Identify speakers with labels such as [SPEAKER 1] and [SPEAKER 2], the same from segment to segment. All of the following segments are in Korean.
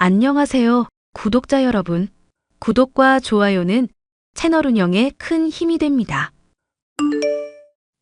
[SPEAKER 1] 안녕하세요, 구독자 여러분. 구독과 좋아요는 채널 운영에 큰 힘이 됩니다.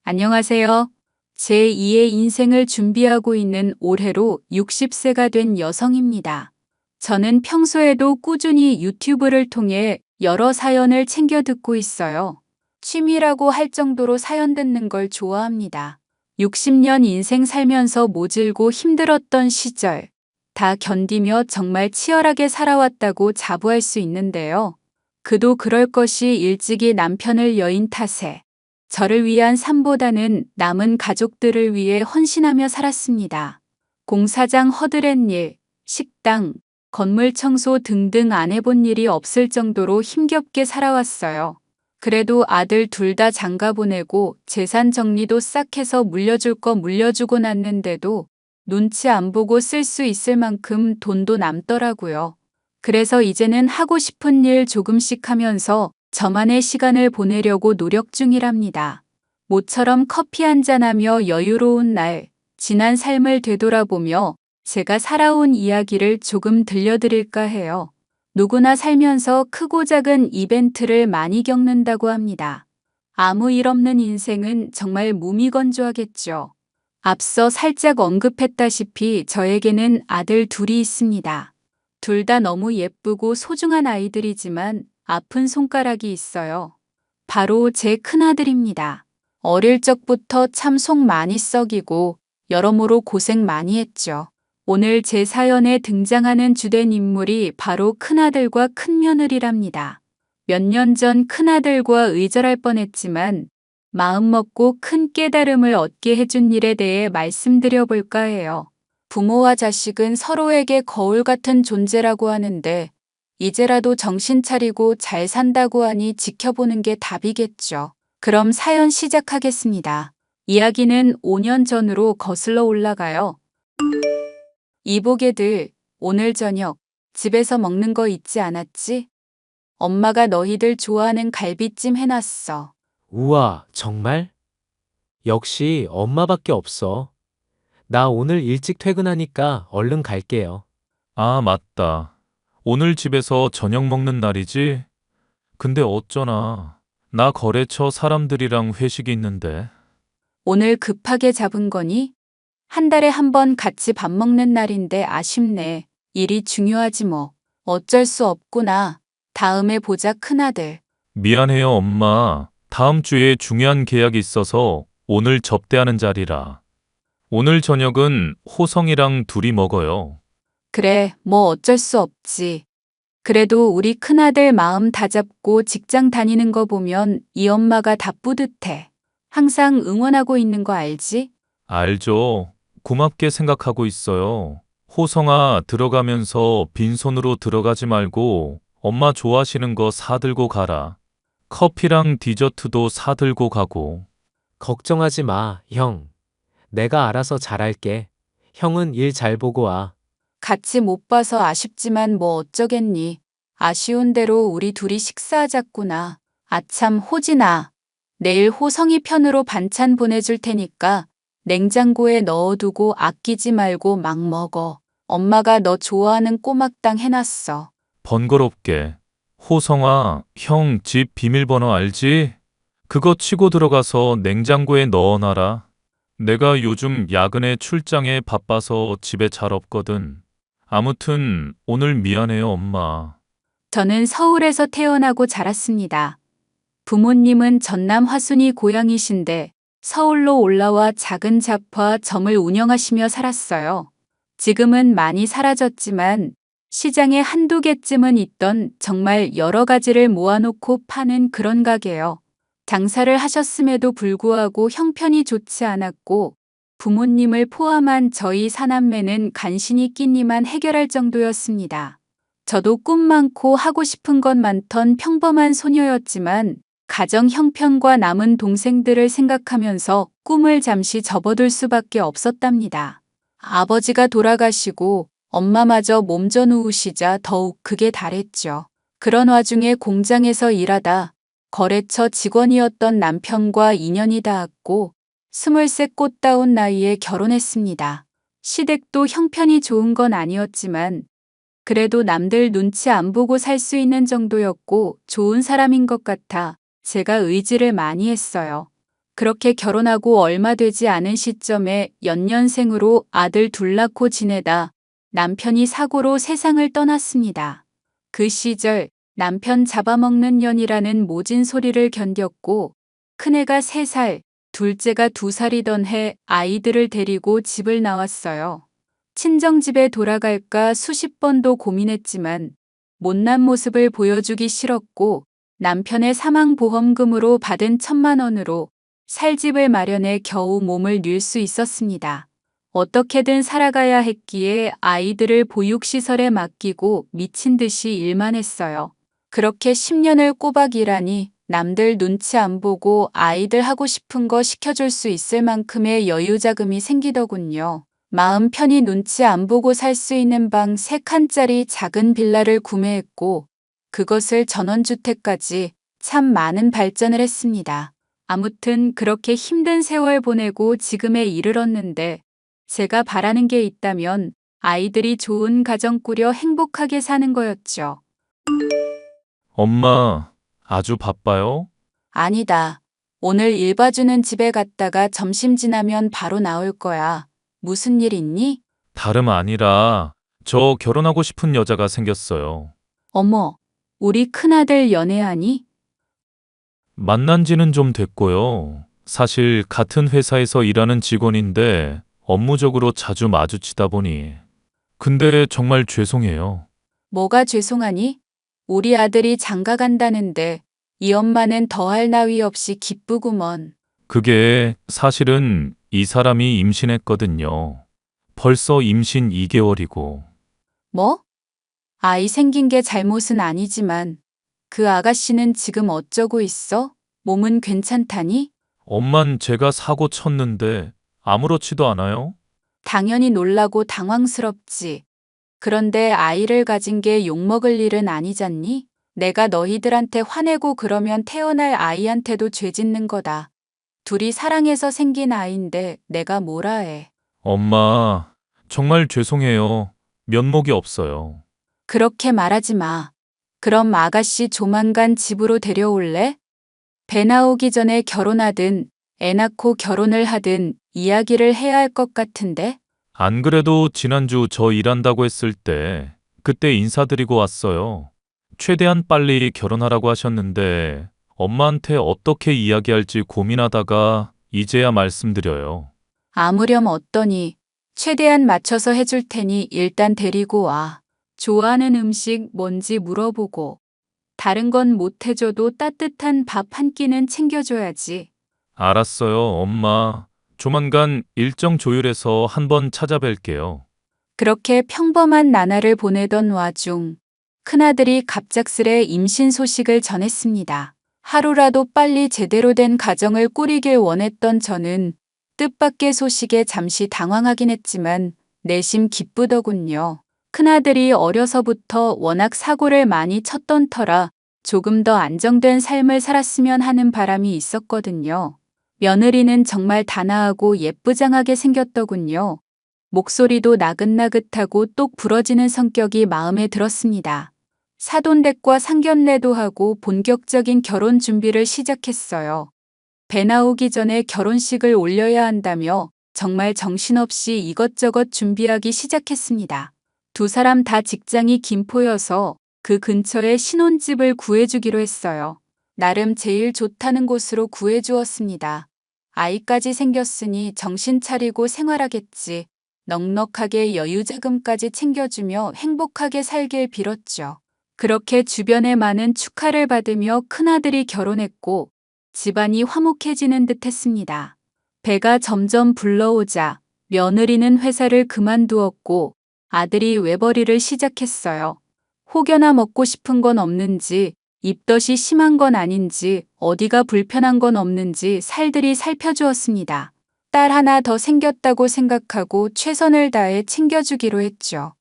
[SPEAKER 2] 안녕하세요. 제2의 인생을 준비하고 있는 올해로 60세가 된 여성입니다. 저는 평소에도 꾸준히 유튜브를 통해 여러 사연을 챙겨 듣고 있어요. 취미라고 할 정도로 사연 듣는 걸 좋아합니다. 60년 인생 살면서 모질고 힘들었던 시절, 다 견디며 정말 치열하게 살아왔다고 자부할 수 있는데요. 그도 그럴 것이 일찍이 남편을 여인 탓에 저를 위한 삶보다는 남은 가족들을 위해 헌신하며 살았습니다. 공사장 허드렛 일, 식당, 건물 청소 등등 안 해본 일이 없을 정도로 힘겹게 살아왔어요. 그래도 아들 둘 다 장가 보내고 재산 정리도 싹 해서 물려줄 거 물려주고 났는데도 눈치 안 보고 쓸 수 있을 만큼 돈도 남더라고요. 그래서 이제는 하고 싶은 일 조금씩 하면서 저만의 시간을 보내려고 노력 중이랍니다. 모처럼 커피 한잔하며 여유로운 날, 지난 삶을 되돌아보며 제가 살아온 이야기를 조금 들려드릴까 해요. 누구나 살면서 크고 작은 이벤트를 많이 겪는다고 합니다. 아무 일 없는 인생은 정말 무미건조하겠죠. 앞서 살짝 언급했다시피 저에게는 아들 둘이 있습니다. 둘 다 너무 예쁘고 소중한 아이들이지만 아픈 손가락이 있어요. 바로 제 큰아들입니다. 어릴 적부터 참 속 많이 썩이고 여러모로 고생 많이 했죠. 오늘 제 사연에 등장하는 주된 인물이 바로 큰아들과 큰며느리랍니다. 몇 년 전 큰아들과 의절할 뻔했지만 마음먹고 큰 깨달음을 얻게 해준 일에 대해 말씀드려 볼까 해요. 부모와 자식은 서로에게 거울 같은 존재라고 하는데 이제라도 정신 차리고 잘 산다고 하니 지켜보는 게 답이겠죠. 그럼 사연 시작하겠습니다. 이야기는 5년 전으로 거슬러 올라가요. 이보게들, 오늘 저녁 집에서 먹는 거 잊지 않았지? 엄마가 너희들 좋아하는 갈비찜 해놨어.
[SPEAKER 3] 우와, 정말? 역시 엄마밖에 없어. 나 오늘 일찍 퇴근하니까 얼른 갈게요.
[SPEAKER 4] 아, 맞다. 오늘 집에서 저녁 먹는 날이지? 근데 어쩌나. 나 거래처 사람들이랑 회식이 있는데.
[SPEAKER 2] 오늘 급하게 잡은 거니? 한 달에 한 번 같이 밥 먹는 날인데 아쉽네. 일이 중요하지 뭐. 어쩔 수 없구나. 다음에 보자 큰아들.
[SPEAKER 4] 미안해요, 엄마. 다음 주에 중요한 계약이 있어서 오늘 접대하는 자리라. 오늘 저녁은 호성이랑 둘이 먹어요.
[SPEAKER 2] 그래, 뭐 어쩔 수 없지. 그래도 우리 큰아들 마음 다잡고 직장 다니는 거 보면 이 엄마가 다 뿌듯해. 항상 응원하고 있는 거 알지?
[SPEAKER 4] 알죠? 고맙게 생각하고 있어요. 호성아, 들어가면서 빈손으로 들어가지 말고 엄마 좋아하시는 거 사들고 가라. 커피랑 디저트도 사들고 가고.
[SPEAKER 3] 걱정하지 마, 형. 내가 알아서 잘할게. 형은 일 잘 보고 와.
[SPEAKER 2] 같이 못 봐서 아쉽지만 뭐 어쩌겠니. 아쉬운 대로 우리 둘이 식사하자꾸나. 아참 호진아. 내일 호성이 편으로 반찬 보내줄 테니까 냉장고에 넣어두고 아끼지 말고 막 먹어. 엄마가 너 좋아하는 꼬막당 해놨어.
[SPEAKER 4] 번거롭게. 호성아, 형 집 비밀번호 알지? 그거 치고 들어가서 냉장고에 넣어놔라. 내가 요즘 야근에 출장에 바빠서 집에 잘 없거든. 아무튼 오늘 미안해요, 엄마.
[SPEAKER 2] 저는 서울에서 태어나고 자랐습니다. 부모님은 전남 화순이 고향이신데 서울로 올라와 작은 잡화 점을 운영하시며 살았어요. 지금은 많이 사라졌지만 시장에 한두 개쯤은 있던 정말 여러 가지를 모아놓고 파는 그런 가게요. 장사를 하셨음에도 불구하고 형편이 좋지 않았고 부모님을 포함한 저희 사남매는 간신히 끼니만 해결할 정도였습니다. 저도 꿈 많고 하고 싶은 것 많던 평범한 소녀였지만 가정 형편과 남은 동생들을 생각하면서 꿈을 잠시 접어둘 수밖에 없었답니다. 아버지가 돌아가시고 엄마마저 몸져 누우시자 더욱 극에 달했죠. 그런 와중에 공장에서 일하다 거래처 직원이었던 남편과 인연이 닿았고 23 꽃다운 나이에 결혼했습니다. 시댁도 형편이 좋은 건 아니었지만 그래도 남들 눈치 안 보고 살 수 있는 정도였고 좋은 사람인 것 같아 제가 의지를 많이 했어요. 그렇게 결혼하고 얼마 되지 않은 시점에 연년생으로 아들 둘 낳고 지내다 남편이 사고로 세상을 떠났습니다. 그 시절 남편 잡아먹는 년이라는 모진 소리를 견뎠고 큰애가 3살, 둘째가 2살이던 해 아이들을 데리고 집을 나왔어요. 친정집에 돌아갈까 수십 번도 고민했지만 못난 모습을 보여주기 싫었고 남편의 사망보험금으로 받은 1,000만 원으로 살 집을 마련해 겨우 몸을 럨 수 있었습니다. 어떻게든 살아가야 했기에 아이들을 보육시설에 맡기고 미친 듯이 일만 했어요. 그렇게 10년을 꼬박 일하니 남들 눈치 안 보고 아이들 하고 싶은 거 시켜줄 수 있을 만큼의 여유 자금이 생기더군요. 마음 편히 눈치 안 보고 살 수 있는 방 3칸짜리 작은 빌라를 구매했고 그것을 전원주택까지 참 많은 발전을 했습니다. 아무튼 그렇게 힘든 세월 보내고 지금에 이르렀는데 제가 바라는 게 있다면 아이들이 좋은 가정 꾸려 행복하게 사는 거였죠.
[SPEAKER 4] 엄마, 아주 바빠요?
[SPEAKER 2] 아니다. 오늘 일 봐주는 집에 갔다가 점심 지나면 바로 나올 거야. 무슨 일 있니?
[SPEAKER 4] 다름 아니라 저 결혼하고 싶은 여자가 생겼어요.
[SPEAKER 2] 어머, 우리 큰아들 연애하니?
[SPEAKER 4] 만난 지는 좀 됐고요. 사실 같은 회사에서 일하는 직원인데 업무적으로 자주 마주치다 보니. 근데 정말 죄송해요.
[SPEAKER 2] 뭐가 죄송하니? 우리 아들이 장가 간다는데 이 엄마는 더할 나위 없이 기쁘구먼.
[SPEAKER 4] 그게 사실은 이 사람이 임신했거든요. 벌써 임신 2개월이고.
[SPEAKER 2] 뭐? 아이 생긴 게 잘못은 아니지만 그 아가씨는 지금 어쩌고 있어? 몸은 괜찮다니?
[SPEAKER 4] 엄만 제가 사고 쳤는데 아무렇지도 않아요?
[SPEAKER 2] 당연히 놀라고 당황스럽지. 그런데 아이를 가진 게 욕먹을 일은 아니잖니? 내가 너희들한테 화내고 그러면 태어날 아이한테도 죄 짓는 거다. 둘이 사랑해서 생긴 아이인데 내가 뭐라 해.
[SPEAKER 4] 엄마, 정말 죄송해요. 면목이 없어요.
[SPEAKER 2] 그렇게 말하지 마. 그럼 아가씨 조만간 집으로 데려올래? 배 나오기 전에 결혼하든 애 낳고 결혼을 하든 이야기를 해야 할 것 같은데?
[SPEAKER 4] 안 그래도 지난주 저 일한다고 했을 때 그때 인사드리고 왔어요. 최대한 빨리 결혼하라고 하셨는데 엄마한테 어떻게 이야기할지 고민하다가 이제야 말씀드려요.
[SPEAKER 2] 아무렴 어떠니? 최대한 맞춰서 해줄 테니 일단 데리고 와. 좋아하는 음식 뭔지 물어보고. 다른 건 못 해줘도 따뜻한 밥 한 끼는 챙겨줘야지.
[SPEAKER 4] 알았어요, 엄마. 조만간 일정 조율해서 한번 찾아뵐게요.
[SPEAKER 2] 그렇게 평범한 나날을 보내던 와중 큰아들이 갑작스레 임신 소식을 전했습니다. 하루라도 빨리 제대로 된 가정을 꾸리길 원했던 저는 뜻밖의 소식에 잠시 당황하긴 했지만 내심 기쁘더군요. 큰아들이 어려서부터 워낙 사고를 많이 쳤던 터라 조금 더 안정된 삶을 살았으면 하는 바람이 있었거든요. 며느리는 정말 단아하고 예쁘장하게 생겼더군요. 목소리도 나긋나긋하고 똑 부러지는 성격이 마음에 들었습니다. 사돈댁과 상견례도 하고 본격적인 결혼 준비를 시작했어요. 배 나오기 전에 결혼식을 올려야 한다며 정말 정신없이 이것저것 준비하기 시작했습니다. 두 사람 다 직장이 김포여서 그 근처에 신혼집을 구해주기로 했어요. 나름 제일 좋다는 곳으로 구해주었습니다. 아이까지 생겼으니 정신 차리고 생활하겠지. 넉넉하게 여유자금까지 챙겨주며 행복하게 살길 빌었죠. 그렇게 주변의 많은 축하를 받으며 큰아들이 결혼했고 집안이 화목해지는 듯 했습니다. 배가 점점 불러오자 며느리는 회사를 그만두었고 아들이 외벌이를 시작했어요. 혹여나 먹고 싶은 건 없는지, 입덧이 심한 건 아닌지, 어디가 불편한 건 없는지 살들이 살펴주었습니다. 딸 하나 더 생겼다고 생각하고 최선을 다해 챙겨주기로 했죠.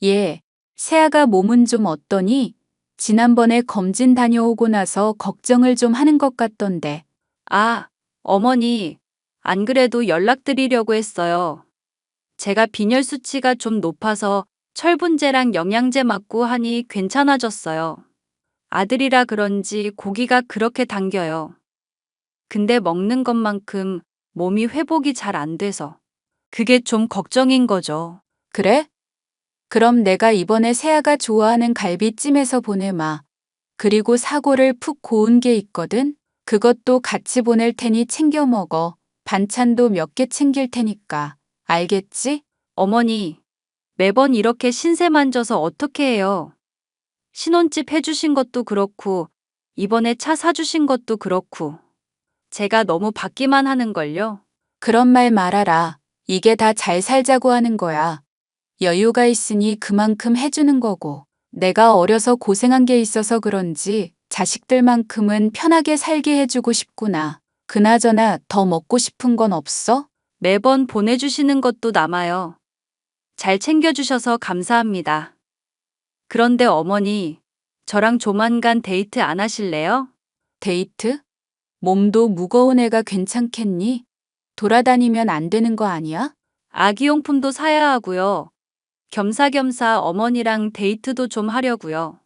[SPEAKER 2] 예, 새아가 몸은 좀 어떠니? 지난번에 검진 다녀오고 나서 걱정을 좀 하는 것 같던데.
[SPEAKER 5] 아, 어머니, 안 그래도 연락드리려고 했어요. 제가 빈혈 수치가 좀 높아서 철분제랑 영양제 맞고 하니 괜찮아졌어요. 아들이라 그런지 고기가 그렇게 당겨요. 근데 먹는 것만큼 몸이 회복이 잘 안 돼서 그게 좀 걱정인 거죠.
[SPEAKER 2] 그래? 그럼 내가 이번에 세아가 좋아하는 갈비찜에서 보내마. 그리고 사골을 푹 고운 게 있거든? 그것도 같이 보낼 테니 챙겨 먹어. 반찬도 몇 개 챙길 테니까. 알겠지?
[SPEAKER 5] 어머니, 매번 이렇게 신세 만져서 어떻게 해요? 신혼집 해주신 것도 그렇고, 이번에 차 사주신 것도 그렇고, 제가 너무 받기만 하는걸요?
[SPEAKER 2] 그런 말 말아라. 이게 다 잘 살자고 하는 거야. 여유가 있으니 그만큼 해주는 거고. 내가 어려서 고생한 게 있어서 그런지 자식들만큼은 편하게 살게 해주고 싶구나. 그나저나 더 먹고 싶은 건 없어?
[SPEAKER 5] 매번 보내주시는 것도 남아요. 잘 챙겨주셔서 감사합니다. 그런데 어머니, 저랑 조만간 데이트 안 하실래요?
[SPEAKER 2] 데이트? 몸도 무거운 애가 괜찮겠니? 돌아다니면 안 되는 거 아니야?
[SPEAKER 5] 아기용품도 사야 하고요. 겸사겸사 어머니랑 데이트도 좀 하려고요.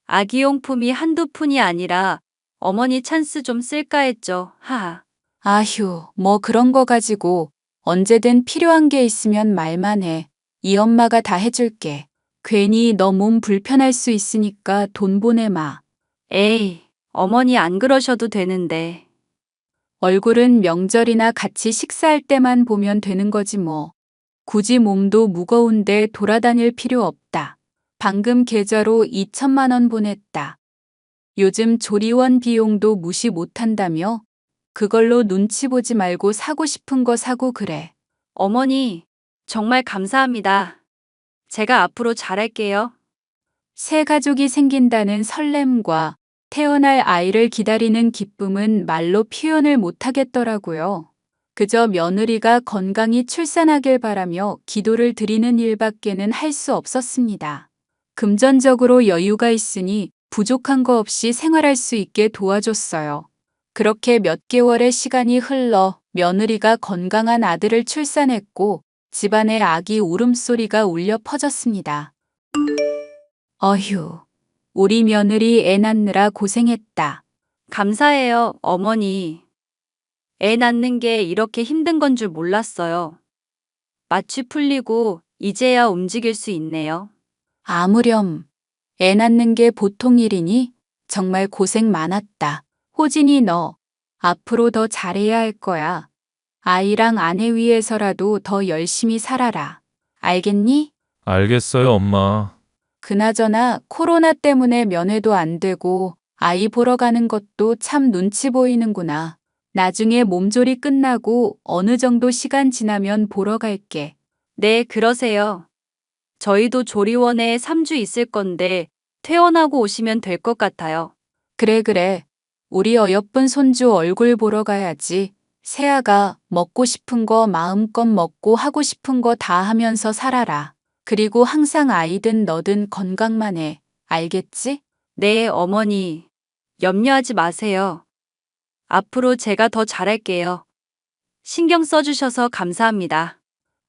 [SPEAKER 5] 아기용품이 한두 푼이 아니라 어머니 찬스 좀 쓸까 했죠. 하하.
[SPEAKER 2] 아휴, 뭐 그런 거 가지고 언제든 필요한 게 있으면 말만 해. 이 엄마가 다 해줄게. 괜히 너 몸 불편할 수 있으니까 돈 보내마.
[SPEAKER 5] 에이, 어머니 안 그러셔도 되는데.
[SPEAKER 2] 얼굴은 명절이나 같이 식사할 때만 보면 되는 거지 뭐. 굳이 몸도 무거운데 돌아다닐 필요 없다. 방금 계좌로 2천만 원 보냈다. 요즘 조리원 비용도 무시 못한다며? 그걸로 눈치 보지 말고 사고 싶은 거 사고 그래.
[SPEAKER 5] 어머니, 정말 감사합니다. 제가 앞으로 잘할게요.
[SPEAKER 2] 새 가족이 생긴다는 설렘과 태어날 아이를 기다리는 기쁨은 말로 표현을 못하겠더라고요. 그저 며느리가 건강히 출산하길 바라며 기도를 드리는 일밖에는 할 수 없었습니다. 금전적으로 여유가 있으니 부족한 거 없이 생활할 수 있게 도와줬어요. 그렇게 몇 개월의 시간이 흘러 며느리가 건강한 아들을 출산했고 집안에 아기 울음소리가 울려 퍼졌습니다. 어휴, 우리 며느리 애 낳느라 고생했다.
[SPEAKER 5] 감사해요, 어머니. 애 낳는 게 이렇게 힘든 건 줄 몰랐어요. 마취 풀리고 이제야 움직일 수 있네요.
[SPEAKER 2] 아무렴. 애 낳는 게 보통 일이니? 정말 고생 많았다. 호진이 너 앞으로 더 잘해야 할 거야. 아이랑 아내 위해서라도 더 열심히 살아라. 알겠니?
[SPEAKER 4] 알겠어요, 엄마.
[SPEAKER 2] 그나저나 코로나 때문에 면회도 안 되고 아이 보러 가는 것도 참 눈치 보이는구나. 나중에 몸조리 끝나고 어느 정도 시간 지나면 보러 갈게.
[SPEAKER 5] 네, 그러세요. 저희도 조리원에 3주 있을 건데 퇴원하고 오시면 될 것 같아요.
[SPEAKER 2] 그래. 우리 어여쁜 손주 얼굴 보러 가야지. 세아가 먹고 싶은 거 마음껏 먹고 하고 싶은 거 다 하면서 살아라. 그리고 항상 아이든 너든 건강만 해. 알겠지?
[SPEAKER 5] 네, 어머니. 염려하지 마세요. 앞으로 제가 더 잘할게요. 신경 써주셔서 감사합니다.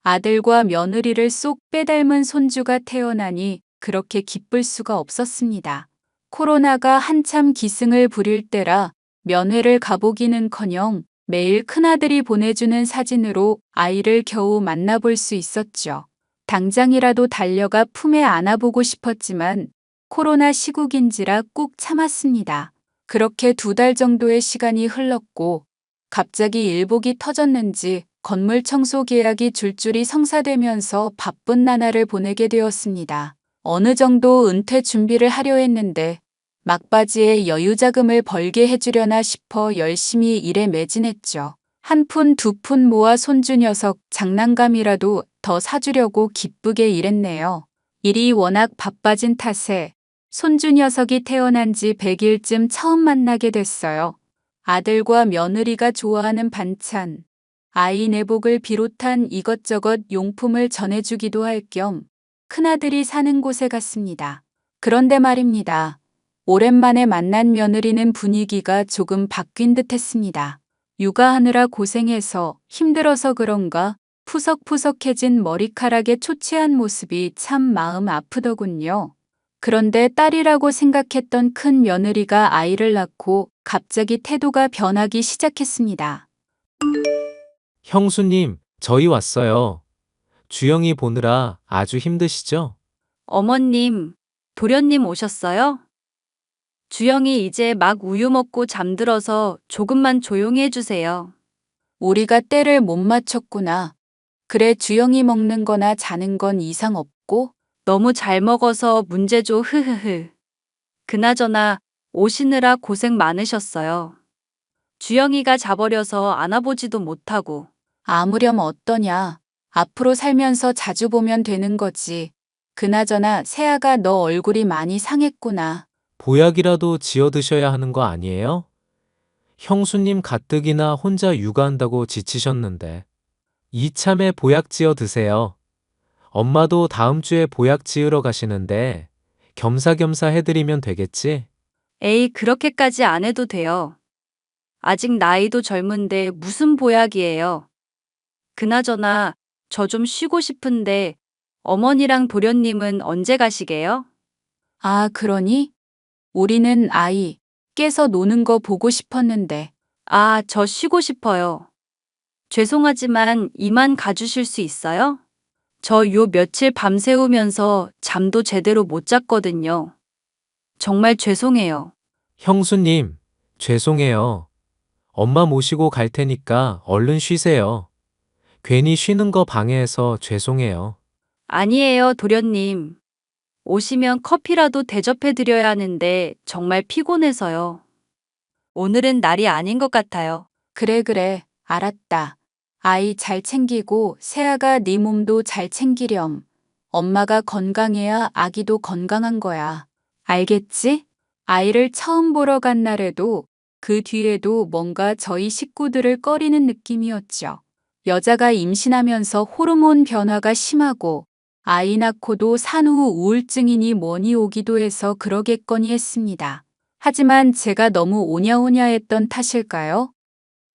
[SPEAKER 2] 아들과 며느리를 쏙 빼닮은 손주가 태어나니 그렇게 기쁠 수가 없었습니다. 코로나가 한참 기승을 부릴 때라 면회를 가보기는커녕 매일 큰아들이 보내주는 사진으로 아이를 겨우 만나볼 수 있었죠. 당장이라도 달려가 품에 안아보고 싶었지만 코로나 시국인지라 꾹 참았습니다. 그렇게 2달 정도의 시간이 흘렀고 갑자기 일복이 터졌는지 건물 청소 계약이 줄줄이 성사되면서 바쁜 나날을 보내게 되었습니다. 어느 정도 은퇴 준비를 하려 했는데 막바지에 여유 자금을 벌게 해주려나 싶어 열심히 일에 매진했죠. 1푼 2푼 모아 손주 녀석 장난감이라도 더 사주려고 기쁘게 일했네요. 일이 워낙 바빠진 탓에 손주 녀석이 태어난 지 100일쯤 처음 만나게 됐어요. 아들과 며느리가 좋아하는 반찬, 아이 내복을 비롯한 이것저것 용품을 전해주기도 할 겸 큰아들이 사는 곳에 갔습니다. 그런데 말입니다. 오랜만에 만난 며느리는 분위기가 조금 바뀐 듯 했습니다. 육아하느라 고생해서 힘들어서 그런가 푸석푸석해진 머리카락에 초췌한 모습이 참 마음 아프더군요. 그런데 딸이라고 생각했던 큰 며느리가 아이를 낳고 갑자기 태도가 변하기 시작했습니다.
[SPEAKER 3] 형수님, 저희 왔어요. 주영이 보느라 아주 힘드시죠?
[SPEAKER 5] 어머님, 도련님 오셨어요? 주영이 이제 막 우유 먹고 잠들어서 조금만 조용히 해주세요.
[SPEAKER 2] 우리가 때를 못 맞췄구나. 그래, 주영이 먹는 거나 자는 건 이상 없고?
[SPEAKER 5] 너무 잘 먹어서 문제죠, 흐흐흐. 그나저나 오시느라 고생 많으셨어요. 주영이가 자버려서 안아보지도 못하고.
[SPEAKER 2] 아무렴 어떠냐. 앞으로 살면서 자주 보면 되는 거지. 그나저나 세아가 너 얼굴이 많이 상했구나.
[SPEAKER 3] 보약이라도 지어 드셔야 하는 거 아니에요? 형수님 가뜩이나 혼자 육아한다고 지치셨는데. 이참에 보약 지어 드세요. 엄마도 다음 주에 보약 지으러 가시는데 겸사겸사 해드리면 되겠지?
[SPEAKER 5] 에이, 그렇게까지 안 해도 돼요. 아직 나이도 젊은데 무슨 보약이에요. 그나저나 저 좀 쉬고 싶은데 어머니랑 도련님은 언제 가시게요?
[SPEAKER 2] 아, 그러니? 우리는 아이 깨서 노는 거 보고 싶었는데.
[SPEAKER 5] 아, 저 쉬고 싶어요. 죄송하지만 이만 가주실 수 있어요? 저 요 며칠 밤새우면서 잠도 제대로 못 잤거든요. 정말 죄송해요.
[SPEAKER 3] 형수님, 죄송해요. 엄마 모시고 갈 테니까 얼른 쉬세요. 괜히 쉬는 거 방해해서 죄송해요.
[SPEAKER 5] 아니에요, 도련님. 오시면 커피라도 대접해드려야 하는데 정말 피곤해서요. 오늘은 날이 아닌 것 같아요.
[SPEAKER 2] 그래, 알았다. 아이 잘 챙기고 세아가 네 몸도 잘 챙기렴. 엄마가 건강해야 아기도 건강한 거야. 알겠지? 아이를 처음 보러 간 날에도 그 뒤에도 뭔가 저희 식구들을 꺼리는 느낌이었죠. 여자가 임신하면서 호르몬 변화가 심하고 아이 낳고도 산후 우울증이니 뭐니 오기도 해서 그러겠거니 했습니다. 하지만 제가 너무 오냐오냐했던 탓일까요?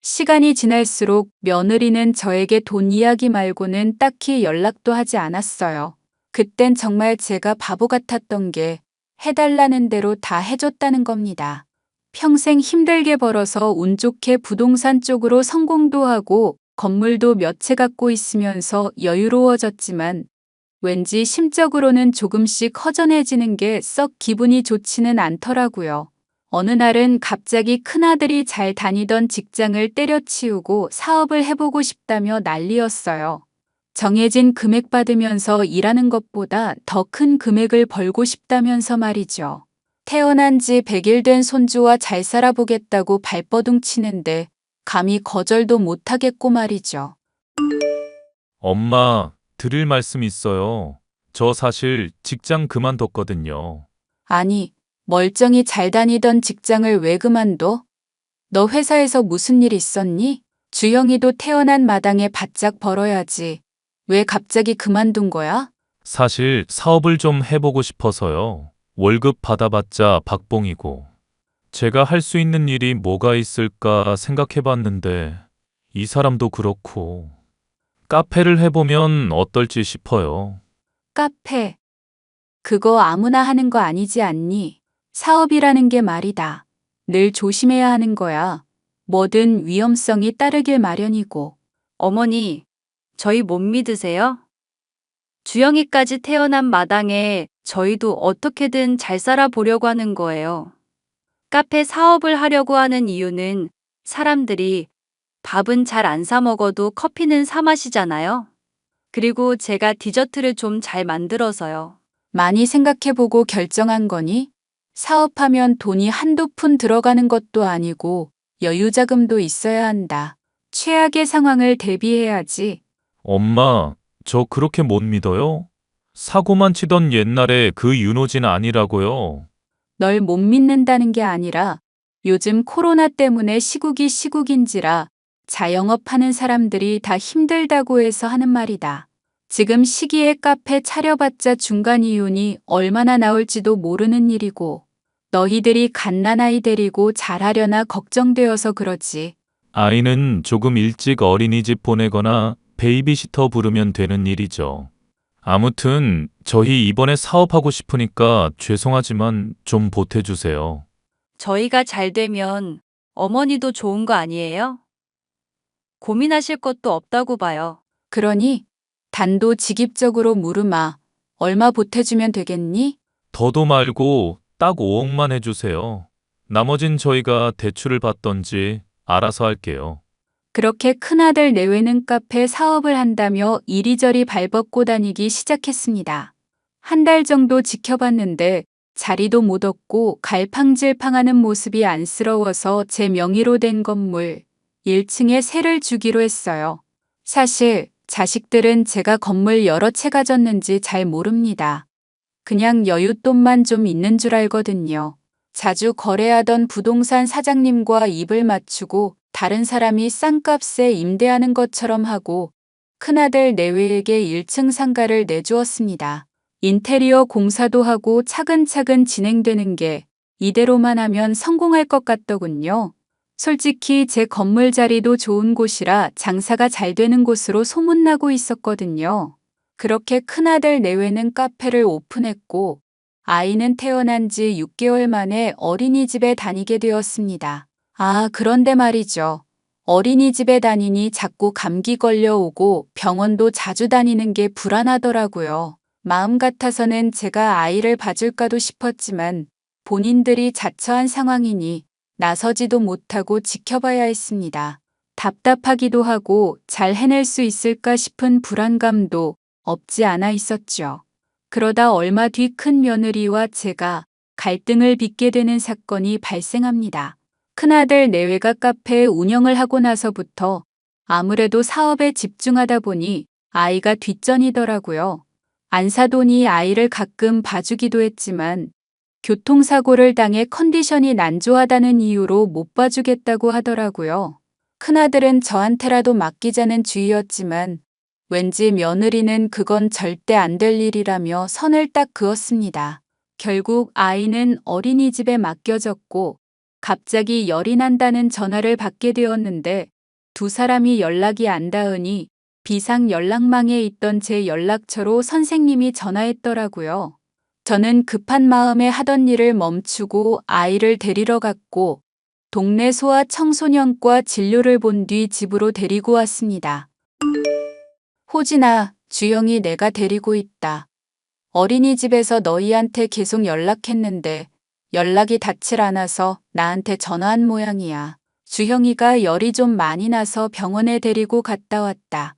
[SPEAKER 2] 시간이 지날수록 며느리는 저에게 돈 이야기 말고는 딱히 연락도 하지 않았어요. 그땐 정말 제가 바보 같았던 게 해달라는 대로 다 해줬다는 겁니다. 평생 힘들게 벌어서 운 좋게 부동산 쪽으로 성공도 하고 건물도 몇 채 갖고 있으면서 여유로워졌지만 왠지 심적으로는 조금씩 허전해지는 게 썩 기분이 좋지는 않더라고요. 어느 날은 갑자기 큰아들이 잘 다니던 직장을 때려치우고 사업을 해보고 싶다며 난리였어요. 정해진 금액 받으면서 일하는 것보다 더 큰 금액을 벌고 싶다면서 말이죠. 태어난 지 100일 된 손주와 잘 살아보겠다고 발버둥 치는데 감히 거절도 못하겠고 말이죠.
[SPEAKER 4] 엄마, 드릴 말씀 있어요. 저 사실 직장 그만뒀거든요.
[SPEAKER 2] 아니, 멀쩡히 잘 다니던 직장을 왜 그만둬? 너 회사에서 무슨 일 있었니? 주영이도 태어난 마당에 바짝 벌어야지. 왜 갑자기 그만둔 거야?
[SPEAKER 4] 사실 사업을 좀 해보고 싶어서요. 월급 받아봤자 박봉이고. 제가 할 수 있는 일이 뭐가 있을까 생각해봤는데 이 사람도 그렇고 카페를 해보면 어떨지 싶어요.
[SPEAKER 2] 카페. 그거 아무나 하는 거 아니지 않니? 사업이라는 게 말이다. 늘 조심해야 하는 거야. 뭐든 위험성이 따르길 마련이고.
[SPEAKER 5] 어머니, 저희 못 믿으세요? 주영이까지 태어난 마당에 저희도 어떻게든 잘 살아보려고 하는 거예요. 카페 사업을 하려고 하는 이유는 사람들이 밥은 잘 안 사 먹어도 커피는 사 마시잖아요. 그리고 제가 디저트를 좀 잘 만들어서요.
[SPEAKER 2] 많이 생각해보고 결정한 거니? 사업하면 돈이 한두 푼 들어가는 것도 아니고 여유자금도 있어야 한다. 최악의 상황을 대비해야지.
[SPEAKER 4] 엄마, 저 그렇게 못 믿어요? 사고만 치던 옛날에 그 윤호진 아니라고요.
[SPEAKER 2] 널 못 믿는다는 게 아니라 요즘 코로나 때문에 시국인지라 자영업하는 사람들이 다 힘들다고 해서 하는 말이다. 지금 시기에 카페 차려봤자 중간 이윤이 얼마나 나올지도 모르는 일이고 너희들이 갓난아이 데리고 잘하려나 걱정되어서 그러지.
[SPEAKER 4] 아이는 조금 일찍 어린이집 보내거나 베이비시터 부르면 되는 일이죠. 아무튼 저희 이번에 사업하고 싶으니까 죄송하지만 좀 보태주세요.
[SPEAKER 5] 저희가 잘 되면 어머니도 좋은 거 아니에요? 고민하실 것도 없다고 봐요.
[SPEAKER 2] 그러니 단도직입적으로 물으마. 얼마 보태주면 되겠니?
[SPEAKER 4] 더도 말고 딱 5억만 해주세요. 나머진 저희가 대출을 받던지 알아서 할게요.
[SPEAKER 2] 그렇게 큰아들 내외는 카페 사업을 한다며 이리저리 발벗고 다니기 시작했습니다. 한 달 정도 지켜봤는데 자리도 못 얻고 갈팡질팡하는 모습이 안쓰러워서 제 명의로 된 건물 1층에 세를 주기로 했어요. 사실 자식들은 제가 건물 여러 채 가졌는지 잘 모릅니다. 그냥 여윳돈만 좀 있는 줄 알거든요. 자주 거래하던 부동산 사장님과 입을 맞추고 다른 사람이 싼 값에 임대하는 것처럼 하고 큰아들 내외에게 1층 상가를 내주었습니다. 인테리어 공사도 하고 차근차근 진행되는 게 이대로만 하면 성공할 것 같더군요. 솔직히 제 건물 자리도 좋은 곳이라 장사가 잘 되는 곳으로 소문나고 있었거든요. 그렇게 큰아들 내외는 카페를 오픈했고 아이는 태어난 지 6개월 만에 어린이집에 다니게 되었습니다. 아, 그런데 말이죠. 어린이집에 다니니 자꾸 감기 걸려오고 병원도 자주 다니는 게 불안하더라고요. 마음 같아서는 제가 아이를 봐줄까도 싶었지만 본인들이 자처한 상황이니 나서지도 못하고 지켜봐야 했습니다. 답답하기도 하고 잘 해낼 수 있을까 싶은 불안감도 없지 않아 있었죠. 그러다 얼마 뒤 큰 며느리와 제가 갈등을 빚게 되는 사건이 발생합니다. 큰아들 내외가 카페 운영을 하고 나서부터 아무래도 사업에 집중하다 보니 아이가 뒷전이더라고요. 안 사돈이 아이를 가끔 봐주기도 했지만 교통사고를 당해 컨디션이 난조하다는 이유로 못 봐주겠다고 하더라고요. 큰아들은 저한테라도 맡기자는 주의였지만 왠지 며느리는 그건 절대 안 될 일이라며 선을 딱 그었습니다. 결국 아이는 어린이집에 맡겨졌고 갑자기 열이 난다는 전화를 받게 되었는데 두 사람이 연락이 안 닿으니 비상 연락망에 있던 제 연락처로 선생님이 전화했더라고요. 저는 급한 마음에 하던 일을 멈추고 아이를 데리러 갔고 동네 소아 청소년과 진료를 본 뒤 집으로 데리고 왔습니다. 호진아, 주영이 내가 데리고 있다. 어린이집에서 너희한테 계속 연락했는데 연락이 닿질 않아서 나한테 전화한 모양이야. 주형이가 열이 좀 많이 나서 병원에 데리고 갔다 왔다.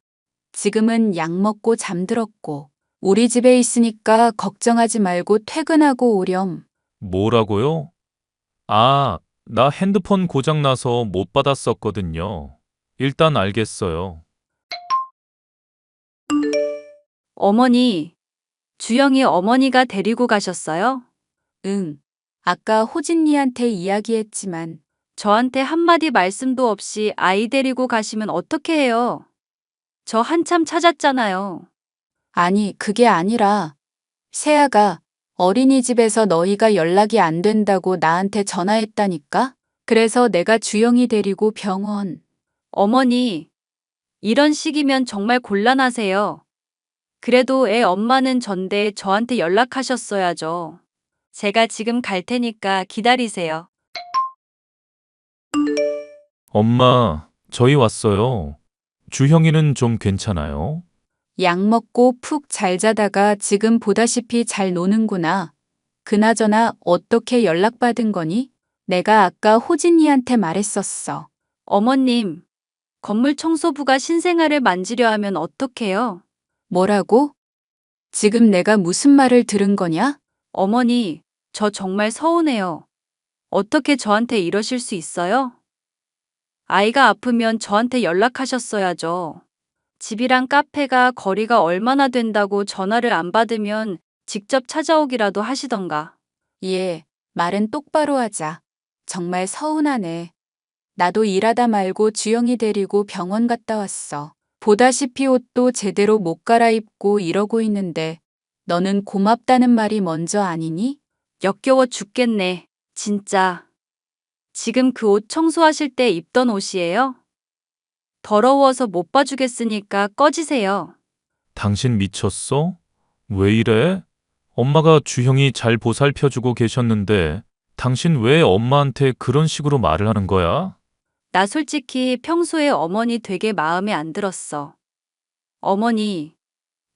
[SPEAKER 2] 지금은 약 먹고 잠들었고 우리 집에 있으니까 걱정하지 말고 퇴근하고 오렴.
[SPEAKER 4] 뭐라고요? 아, 나 핸드폰 고장나서 못 받았었거든요. 일단 알겠어요.
[SPEAKER 5] 어머니, 주영이 어머니가 데리고 가셨어요?
[SPEAKER 2] 응. 아까 호진이한테 이야기했지만
[SPEAKER 5] 저한테 한마디 말씀도 없이 아이 데리고 가시면 어떻게 해요? 저 한참 찾았잖아요.
[SPEAKER 2] 아니, 그게 아니라 세아가 어린이집에서 너희가 연락이 안 된다고 나한테 전화했다니까? 그래서 내가 주영이 데리고 병원.
[SPEAKER 5] 어머니, 이런 식이면 정말 곤란하세요. 그래도 애 엄마는 전데 저한테 연락하셨어야죠. 제가 지금 갈 테니까 기다리세요.
[SPEAKER 4] 엄마, 저희 왔어요. 주형이는 좀 괜찮아요?
[SPEAKER 2] 약 먹고 푹 잘 자다가 지금 보다시피 잘 노는구나. 그나저나 어떻게 연락받은 거니? 내가 아까 호진이한테 말했었어.
[SPEAKER 5] 어머님, 건물 청소부가 신생아를 만지려 하면 어떡해요?
[SPEAKER 2] 뭐라고? 지금 내가 무슨 말을 들은 거냐?
[SPEAKER 5] 어머니, 저 정말 서운해요. 어떻게 저한테 이러실 수 있어요? 아이가 아프면 저한테 연락하셨어야죠. 집이랑 카페가 거리가 얼마나 된다고 전화를 안 받으면 직접 찾아오기라도 하시던가.
[SPEAKER 2] 예, 말은 똑바로 하자. 정말 서운하네. 나도 일하다 말고 주영이 데리고 병원 갔다 왔어. 보다시피 옷도 제대로 못 갈아입고 이러고 있는데 너는 고맙다는 말이 먼저 아니니?
[SPEAKER 5] 역겨워 죽겠네. 진짜. 지금 그 옷 청소하실 때 입던 옷이에요? 더러워서 못 봐주겠으니까 꺼지세요.
[SPEAKER 4] 당신 미쳤어? 왜 이래? 엄마가 주형이 잘 보살펴주고 계셨는데 당신 왜 엄마한테 그런 식으로 말을 하는 거야?
[SPEAKER 5] 나 솔직히 평소에 어머니 되게 마음에 안 들었어. 어머니,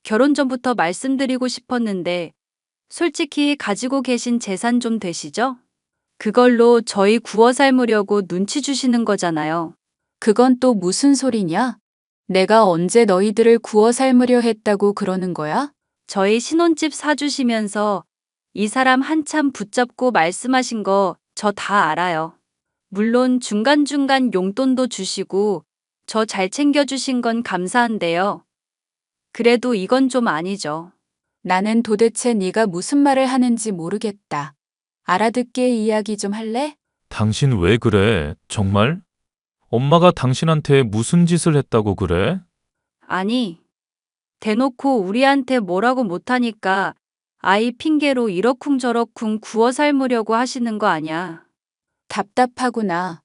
[SPEAKER 5] 결혼 전부터 말씀드리고 싶었는데 솔직히 가지고 계신 재산 좀 되시죠? 그걸로 저희 구워 삶으려고 눈치 주시는 거잖아요.
[SPEAKER 2] 그건 또 무슨 소리냐? 내가 언제 너희들을 구워 삶으려 했다고 그러는 거야?
[SPEAKER 5] 저희 신혼집 사주시면서 이 사람 한참 붙잡고 말씀하신 거 저 다 알아요. 물론 중간중간 용돈도 주시고 저 잘 챙겨주신 건 감사한데요. 그래도 이건 좀 아니죠.
[SPEAKER 2] 나는 도대체 네가 무슨 말을 하는지 모르겠다. 알아듣게 이야기 좀 할래?
[SPEAKER 4] 당신 왜 그래? 정말? 엄마가 당신한테 무슨 짓을 했다고 그래?
[SPEAKER 5] 아니, 대놓고 우리한테 뭐라고 못하니까 아이 핑계로 이러쿵저러쿵 구워 삶으려고 하시는 거 아냐.
[SPEAKER 2] 답답하구나.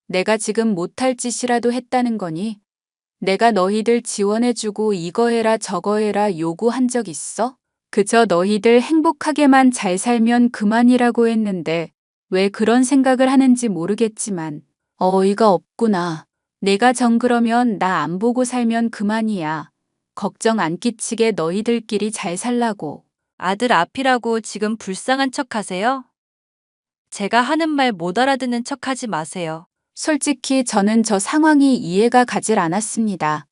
[SPEAKER 2] 내가 지금 못할 짓이라도 했다는 거니? 내가 너희들 지원해주고 이거 해라 저거 해라 요구한 적 있어? 그저 너희들 행복하게만 잘 살면 그만이라고 했는데 왜 그런 생각을 하는지 모르겠지만 어이가 없구나. 내가 정 그러면 나 안 보고 살면 그만이야. 걱정 안 끼치게 너희들끼리 잘 살라고.
[SPEAKER 5] 아들 앞이라고 지금 불쌍한 척 하세요? 제가 하는 말 못 알아듣는 척 하지 마세요.
[SPEAKER 2] 솔직히 저는 저 상황이 이해가 가질 않았습니다.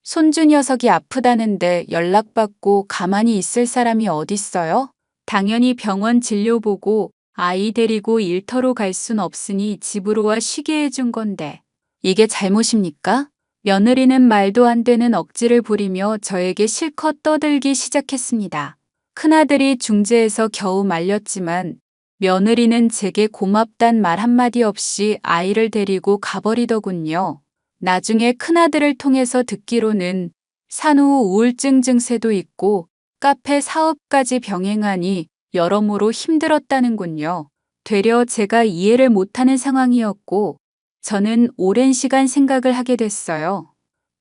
[SPEAKER 2] 손주 녀석이 아프다는데 연락받고 가만히 있을 사람이 어딨어요? 당연히 병원 진료 보고 아이 데리고 일터로 갈 순 없으니 집으로 와 쉬게 해준 건데 이게 잘못입니까? 며느리는 말도 안 되는 억지를 부리며 저에게 실컷 떠들기 시작했습니다. 큰아들이 중재해서 겨우 말렸지만 며느리는 제게 고맙단 말 한마디 없이 아이를 데리고 가버리더군요. 나중에 큰아들을 통해서 듣기로는 산후 우울증 증세도 있고 카페 사업까지 병행하니 여러모로 힘들었다는군요. 되려 제가 이해를 못하는 상황이었고 저는 오랜 시간 생각을 하게 됐어요.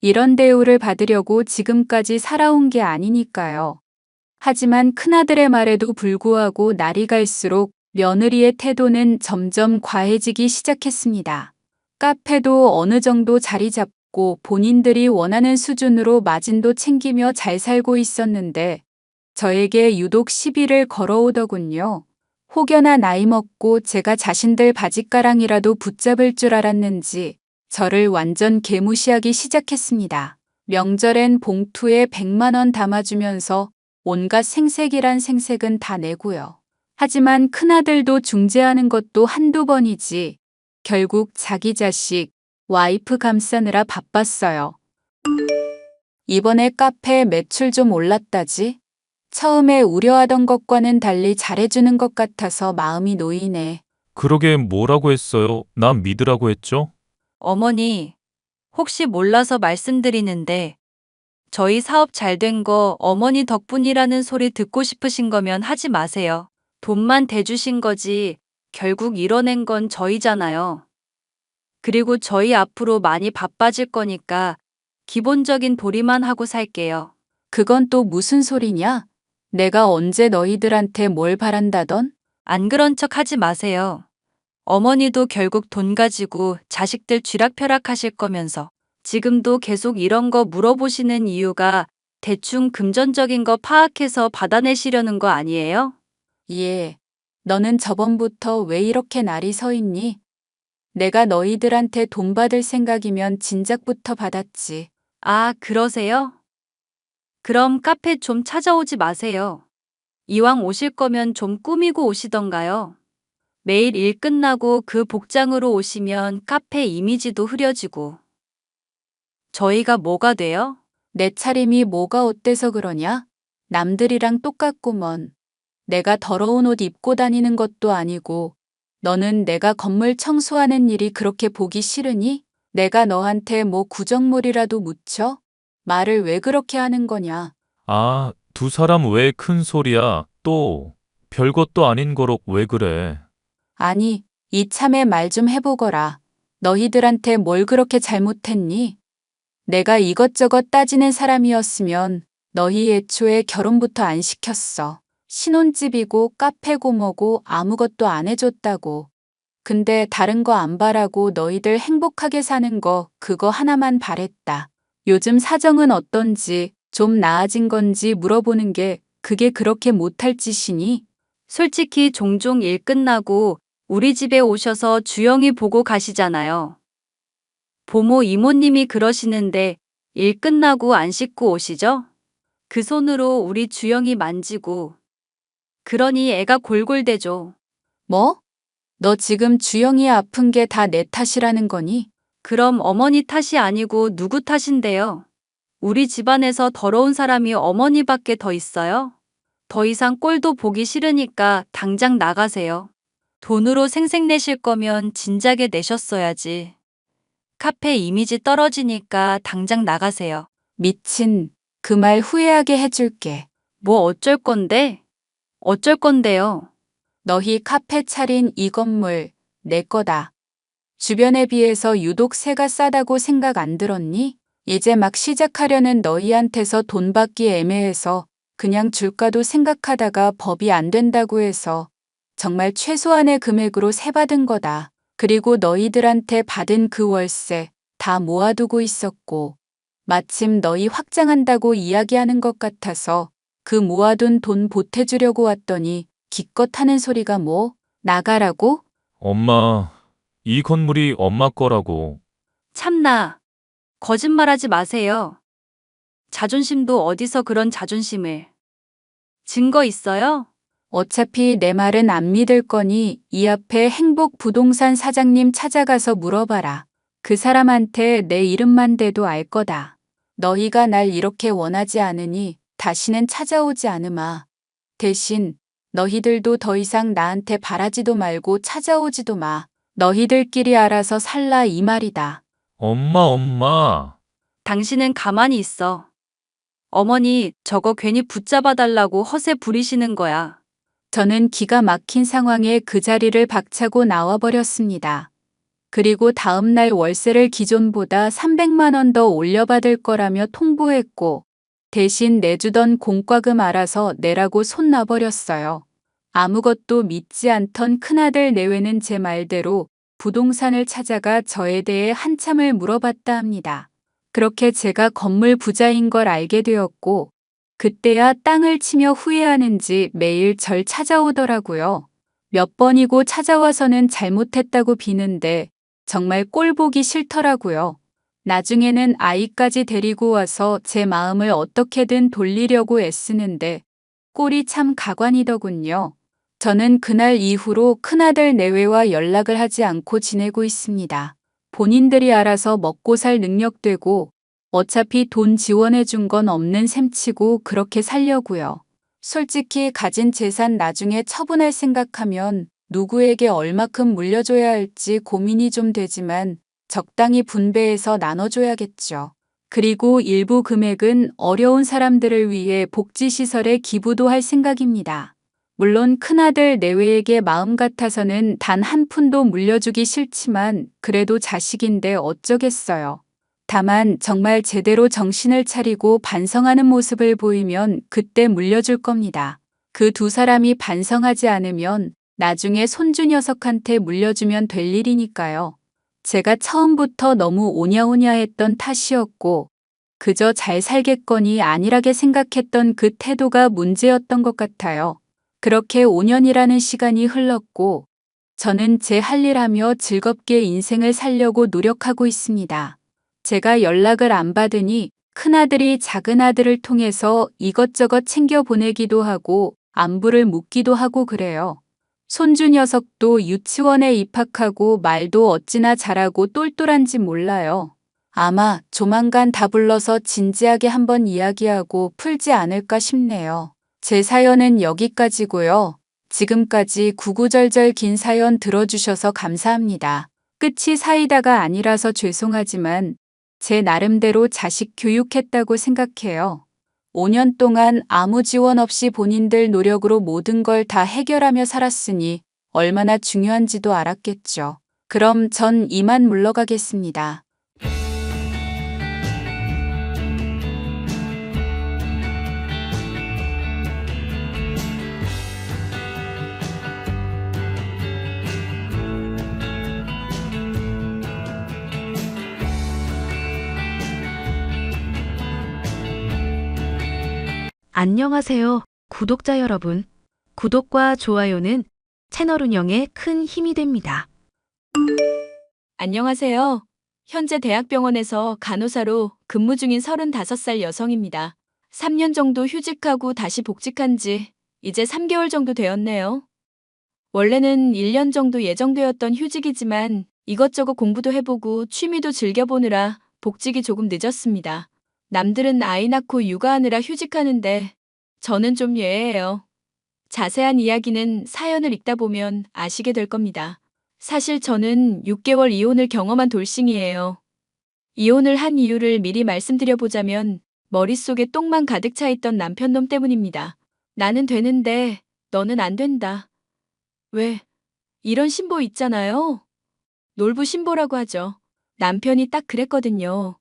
[SPEAKER 2] 이런 대우를 받으려고 지금까지 살아온 게 아니니까요. 하지만 큰아들의 말에도 불구하고 날이 갈수록 며느리의 태도는 점점 과해지기 시작했습니다. 카페도 어느 정도 자리 잡고 본인들이 원하는 수준으로 마진도 챙기며 잘 살고 있었는데 저에게 유독 시비를 걸어오더군요. 혹여나 나이 먹고 제가 자신들 바짓가랑이라도 붙잡을 줄 알았는지 저를 완전 개무시하기 시작했습니다. 명절엔 봉투에 100만 원 담아주면서 온갖 생색이란 생색은 다 내고요. 하지만 큰아들도 중재하는 것도 한두 번이지 결국 자기 자식, 와이프 감싸느라 바빴어요. 이번에 카페 매출 좀 올랐다지? 처음에 우려하던 것과는 달리 잘해주는 것 같아서 마음이 놓이네.
[SPEAKER 4] 그러게 뭐라고 했어요? 나 믿으라고 했죠?
[SPEAKER 5] 어머니, 혹시 몰라서 말씀드리는데 저희 사업 잘 된 거 어머니 덕분이라는 소리 듣고 싶으신 거면 하지 마세요. 돈만 대주신 거지 결국 이뤄낸 건 저희잖아요. 그리고 저희 앞으로 많이 바빠질 거니까 기본적인 도리만 하고 살게요.
[SPEAKER 2] 그건 또 무슨 소리냐? 내가 언제 너희들한테 뭘 바란다던?
[SPEAKER 5] 안 그런 척 하지 마세요. 어머니도 결국 돈 가지고 자식들 쥐락펴락 하실 거면서 지금도 계속 이런 거 물어보시는 이유가 대충 금전적인 거 파악해서 받아내시려는 거 아니에요?
[SPEAKER 2] 예. 너는 저번부터 왜 이렇게 날이 서 있니? 내가 너희들한테 돈 받을 생각이면 진작부터 받았지.
[SPEAKER 5] 아, 그러세요? 그럼 카페 좀 찾아오지 마세요. 이왕 오실 거면 좀 꾸미고 오시던가요. 매일 일 끝나고 그 복장으로 오시면 카페 이미지도 흐려지고. 저희가 뭐가 돼요?
[SPEAKER 2] 내 차림이 뭐가 어때서 그러냐? 남들이랑 똑같구먼. 내가 더러운 옷 입고 다니는 것도 아니고 너는 내가 건물 청소하는 일이 그렇게 보기 싫으니? 내가 너한테 뭐 구정물이라도 묻혀? 말을 왜 그렇게 하는 거냐?
[SPEAKER 4] 아, 두 사람 왜 큰 소리야? 또 별것도 아닌 거로 왜 그래?
[SPEAKER 2] 아니, 이참에 말 좀 해보거라. 너희들한테 뭘 그렇게 잘못했니? 내가 이것저것 따지는 사람이었으면 너희 애초에 결혼부터 안 시켰어. 신혼집이고 카페고 뭐고 아무것도 안 해줬다고. 근데 다른 거 안 바라고 너희들 행복하게 사는 거 그거 하나만 바랬다. 요즘 사정은 어떤지 좀 나아진 건지 물어보는 게 그게 그렇게 못할 짓이니?
[SPEAKER 5] 솔직히 종종 일 끝나고 우리 집에 오셔서 주영이 보고 가시잖아요. 보모 이모님이 그러시는데 일 끝나고 안 씻고 오시죠? 그 손으로 우리 주영이 만지고. 그러니 애가 골골대죠.
[SPEAKER 2] 뭐? 너 지금 주영이 아픈 게 다 내 탓이라는 거니?
[SPEAKER 5] 그럼 어머니 탓이 아니고 누구 탓인데요? 우리 집안에서 더러운 사람이 어머니밖에 더 있어요? 더 이상 꼴도 보기 싫으니까 당장 나가세요. 돈으로 생색내실 거면 진작에 내셨어야지. 카페 이미지 떨어지니까 당장 나가세요.
[SPEAKER 2] 미친, 그 말 후회하게 해줄게.
[SPEAKER 5] 뭐 어쩔 건데? 어쩔 건데요?
[SPEAKER 2] 너희 카페 차린 이 건물 내 거다. 주변에 비해서 유독 세가 싸다고 생각 안 들었니? 이제 막 시작하려는 너희한테서 돈 받기 애매해서 그냥 줄까도 생각하다가 법이 안 된다고 해서 정말 최소한의 금액으로 세받은 거다. 그리고 너희들한테 받은 그 월세 다 모아두고 있었고 마침 너희 확장한다고 이야기하는 것 같아서 그 모아둔 돈 보태주려고 왔더니 기껏 하는 소리가 뭐? 나가라고?
[SPEAKER 4] 엄마, 이 건물이 엄마 거라고.
[SPEAKER 5] 참나. 거짓말하지 마세요. 자존심도 어디서 그런 자존심을. 증거 있어요?
[SPEAKER 2] 어차피 내 말은 안 믿을 거니 이 앞에 행복 부동산 사장님 찾아가서 물어봐라. 그 사람한테 내 이름만 대도 알 거다. 너희가 날 이렇게 원하지 않으니 다시는 찾아오지 않으마. 대신 너희들도 더 이상 나한테 바라지도 말고 찾아오지도 마. 너희들끼리 알아서 살라 이 말이다.
[SPEAKER 4] 엄마.
[SPEAKER 5] 당신은 가만히 있어. 어머니, 저거 괜히 붙잡아 달라고 허세 부리시는 거야.
[SPEAKER 2] 저는 기가 막힌 상황에 그 자리를 박차고 나와버렸습니다. 그리고 다음 날 월세를 기존보다 300만 원 더 올려받을 거라며 통보했고 대신 내주던 공과금 알아서 내라고 손 놔버렸어요. 아무것도 믿지 않던 큰아들 내외는 제 말대로 부동산을 찾아가 저에 대해 한참을 물어봤다 합니다. 그렇게 제가 건물 부자인 걸 알게 되었고 그때야 땅을 치며 후회하는지 매일 절 찾아오더라고요. 몇 번이고 찾아와서는 잘못했다고 비는데 정말 꼴 보기 싫더라고요. 나중에는 아이까지 데리고 와서 제 마음을 어떻게든 돌리려고 애쓰는데 꼴이 참 가관이더군요. 저는 그날 이후로 큰아들 내외와 연락을 하지 않고 지내고 있습니다. 본인들이 알아서 먹고 살 능력되고 어차피 돈 지원해 준 건 없는 셈치고 그렇게 살려고요. 솔직히 가진 재산 나중에 처분할 생각하면 누구에게 얼마큼 물려줘야 할지 고민이 좀 되지만 적당히 분배해서 나눠줘야겠죠. 그리고 일부 금액은 어려운 사람들을 위해 복지시설에 기부도 할 생각입니다. 물론 큰아들 내외에게 마음 같아서는 단 한 푼도 물려주기 싫지만 그래도 자식인데 어쩌겠어요. 다만 정말 제대로 정신을 차리고 반성하는 모습을 보이면 그때 물려줄 겁니다. 그 두 사람이 반성하지 않으면 나중에 손주 녀석한테 물려주면 될 일이니까요. 제가 처음부터 너무 오냐오냐 했던 탓이었고 그저 잘 살겠거니 안일하게 생각했던 그 태도가 문제였던 것 같아요. 그렇게 5년이라는 시간이 흘렀고 저는 제 할 일 하며 즐겁게 인생을 살려고 노력하고 있습니다. 제가 연락을 안 받으니 큰아들이 작은아들을 통해서 이것저것 챙겨 보내기도 하고 안부를 묻기도 하고 그래요. 손주 녀석도 유치원에 입학하고 말도 어찌나 잘하고 똘똘한지 몰라요. 아마 조만간 다 불러서 진지하게 한번 이야기하고 풀지 않을까 싶네요. 제 사연은 여기까지고요. 지금까지 구구절절 긴 사연 들어주셔서 감사합니다. 끝이 사이다가 아니라서 죄송하지만 제 나름대로 자식 교육했다고 생각해요. 5년 동안 아무 지원 없이 본인들 노력으로 모든 걸 다 해결하며 살았으니 얼마나 중요한지도 알았겠죠. 그럼 전 이만 물러가겠습니다.
[SPEAKER 1] 안녕하세요, 구독자 여러분. 구독과 좋아요는 채널 운영에 큰 힘이 됩니다.
[SPEAKER 2] 안녕하세요. 현재 대학병원에서 간호사로 근무 중인 35살 여성입니다. 3년 정도 휴직하고 다시 복직한 지 이제 3개월 정도 되었네요. 원래는 1년 정도 예정되었던 휴직이지만 이것저것 공부도 해보고 취미도 즐겨보느라 복직이 조금 늦었습니다. 남들은 아이 낳고 육아하느라 휴직하는데 저는 좀 예외예요. 자세한 이야기는 사연을 읽다 보면 아시게 될 겁니다. 사실 저는 6개월 이혼을 경험한 돌싱이에요. 이혼을 한 이유를 미리 말씀드려보자면 머릿속에 똥만 가득 차 있던 남편놈 때문입니다. 나는 되는데 너는 안 된다. 왜? 이런 신보 있잖아요. 놀부 신보라고 하죠. 남편이 딱 그랬거든요.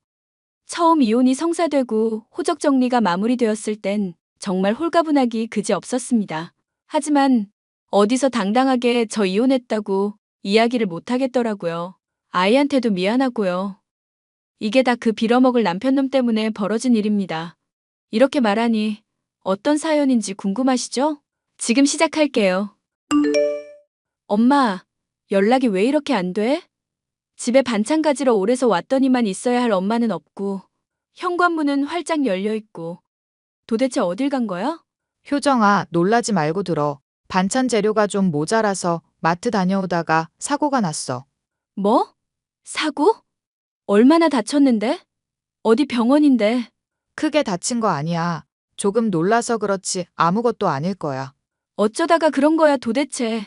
[SPEAKER 2] 처음 이혼이 성사되고 호적 정리가 마무리되었을 땐 정말 홀가분하기 그지없었습니다. 하지만 어디서 당당하게 저 이혼했다고 이야기를 못 하겠더라고요. 아이한테도 미안하고요. 이게 다 그 빌어먹을 남편놈 때문에 벌어진 일입니다. 이렇게 말하니 어떤 사연인지 궁금하시죠? 지금 시작할게요. 엄마, 연락이 왜 이렇게 안 돼? 집에 반찬 가지러 오래서 왔더니만 있어야 할 엄마는 없고 현관문은 활짝 열려 있고 도대체 어딜 간 거야?
[SPEAKER 6] 효정아, 놀라지 말고 들어. 반찬 재료가 좀 모자라서 마트 다녀오다가 사고가 났어.
[SPEAKER 2] 뭐? 사고? 얼마나 다쳤는데? 어디 병원인데?
[SPEAKER 6] 크게 다친 거 아니야. 조금 놀라서 그렇지 아무것도 아닐 거야.
[SPEAKER 2] 어쩌다가 그런 거야 도대체.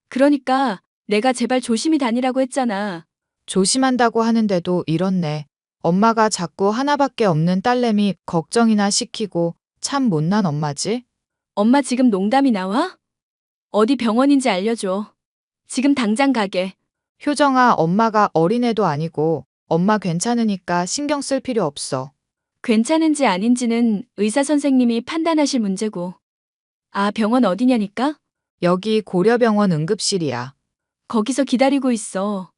[SPEAKER 2] 그러니까 내가 제발 조심히 다니라고 했잖아.
[SPEAKER 6] 조심한다고 하는데도 이렇네. 엄마가 자꾸 하나밖에 없는 딸내미 걱정이나 시키고 참 못난 엄마지?
[SPEAKER 2] 엄마 지금 농담이 나와? 어디 병원인지 알려줘. 지금 당장 가게.
[SPEAKER 6] 효정아, 엄마가 어린애도 아니고 엄마 괜찮으니까 신경 쓸 필요 없어.
[SPEAKER 2] 괜찮은지 아닌지는 의사 선생님이 판단하실 문제고. 아, 병원 어디냐니까?
[SPEAKER 6] 여기 고려병원 응급실이야.
[SPEAKER 2] 거기서 기다리고 있어.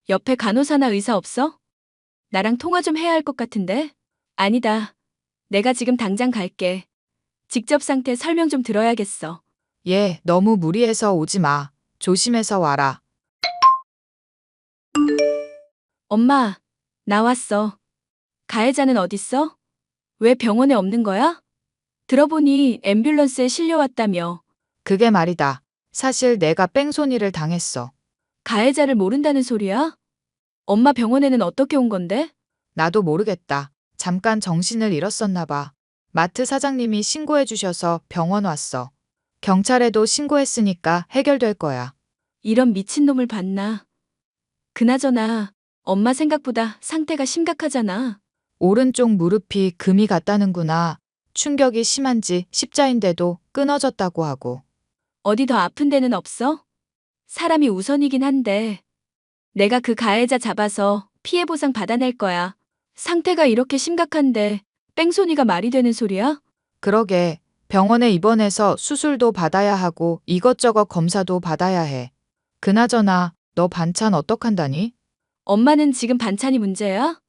[SPEAKER 2] 옆에 간호사나 의사 없어? 나랑 통화 좀 해야 할 것 같은데? 아니다. 내가 지금 당장 갈게. 직접 상태 설명 좀 들어야겠어.
[SPEAKER 6] 얘, 너무 무리해서 오지 마. 조심해서 와라.
[SPEAKER 2] 엄마, 나왔어. 가해자는 어딨어? 왜 병원에 없는 거야? 들어보니 앰뷸런스에 실려왔다며.
[SPEAKER 6] 그게 말이다. 사실 내가 뺑소니를 당했어.
[SPEAKER 2] 가해자를 모른다는 소리야? 엄마 병원에는 어떻게 온 건데?
[SPEAKER 6] 나도 모르겠다. 잠깐 정신을 잃었었나 봐. 마트 사장님이 신고해 주셔서 병원 왔어. 경찰에도 신고했으니까 해결될 거야.
[SPEAKER 2] 이런 미친놈을 봤나? 그나저나 엄마 생각보다 상태가 심각하잖아.
[SPEAKER 6] 오른쪽 무릎이 금이 갔다는구나. 충격이 심한지 십자인데도 끊어졌다고 하고.
[SPEAKER 2] 어디 더 아픈 데는 없어? 사람이 우선이긴 한데 내가 그 가해자 잡아서 피해 보상 받아낼 거야. 상태가 이렇게 심각한데 뺑소니가 말이 되는 소리야?
[SPEAKER 6] 그러게. 병원에 입원해서 수술도 받아야 하고 이것저것 검사도 받아야 해. 그나저나 너 반찬 어떡한다니?
[SPEAKER 2] 엄마는 지금 반찬이 문제야?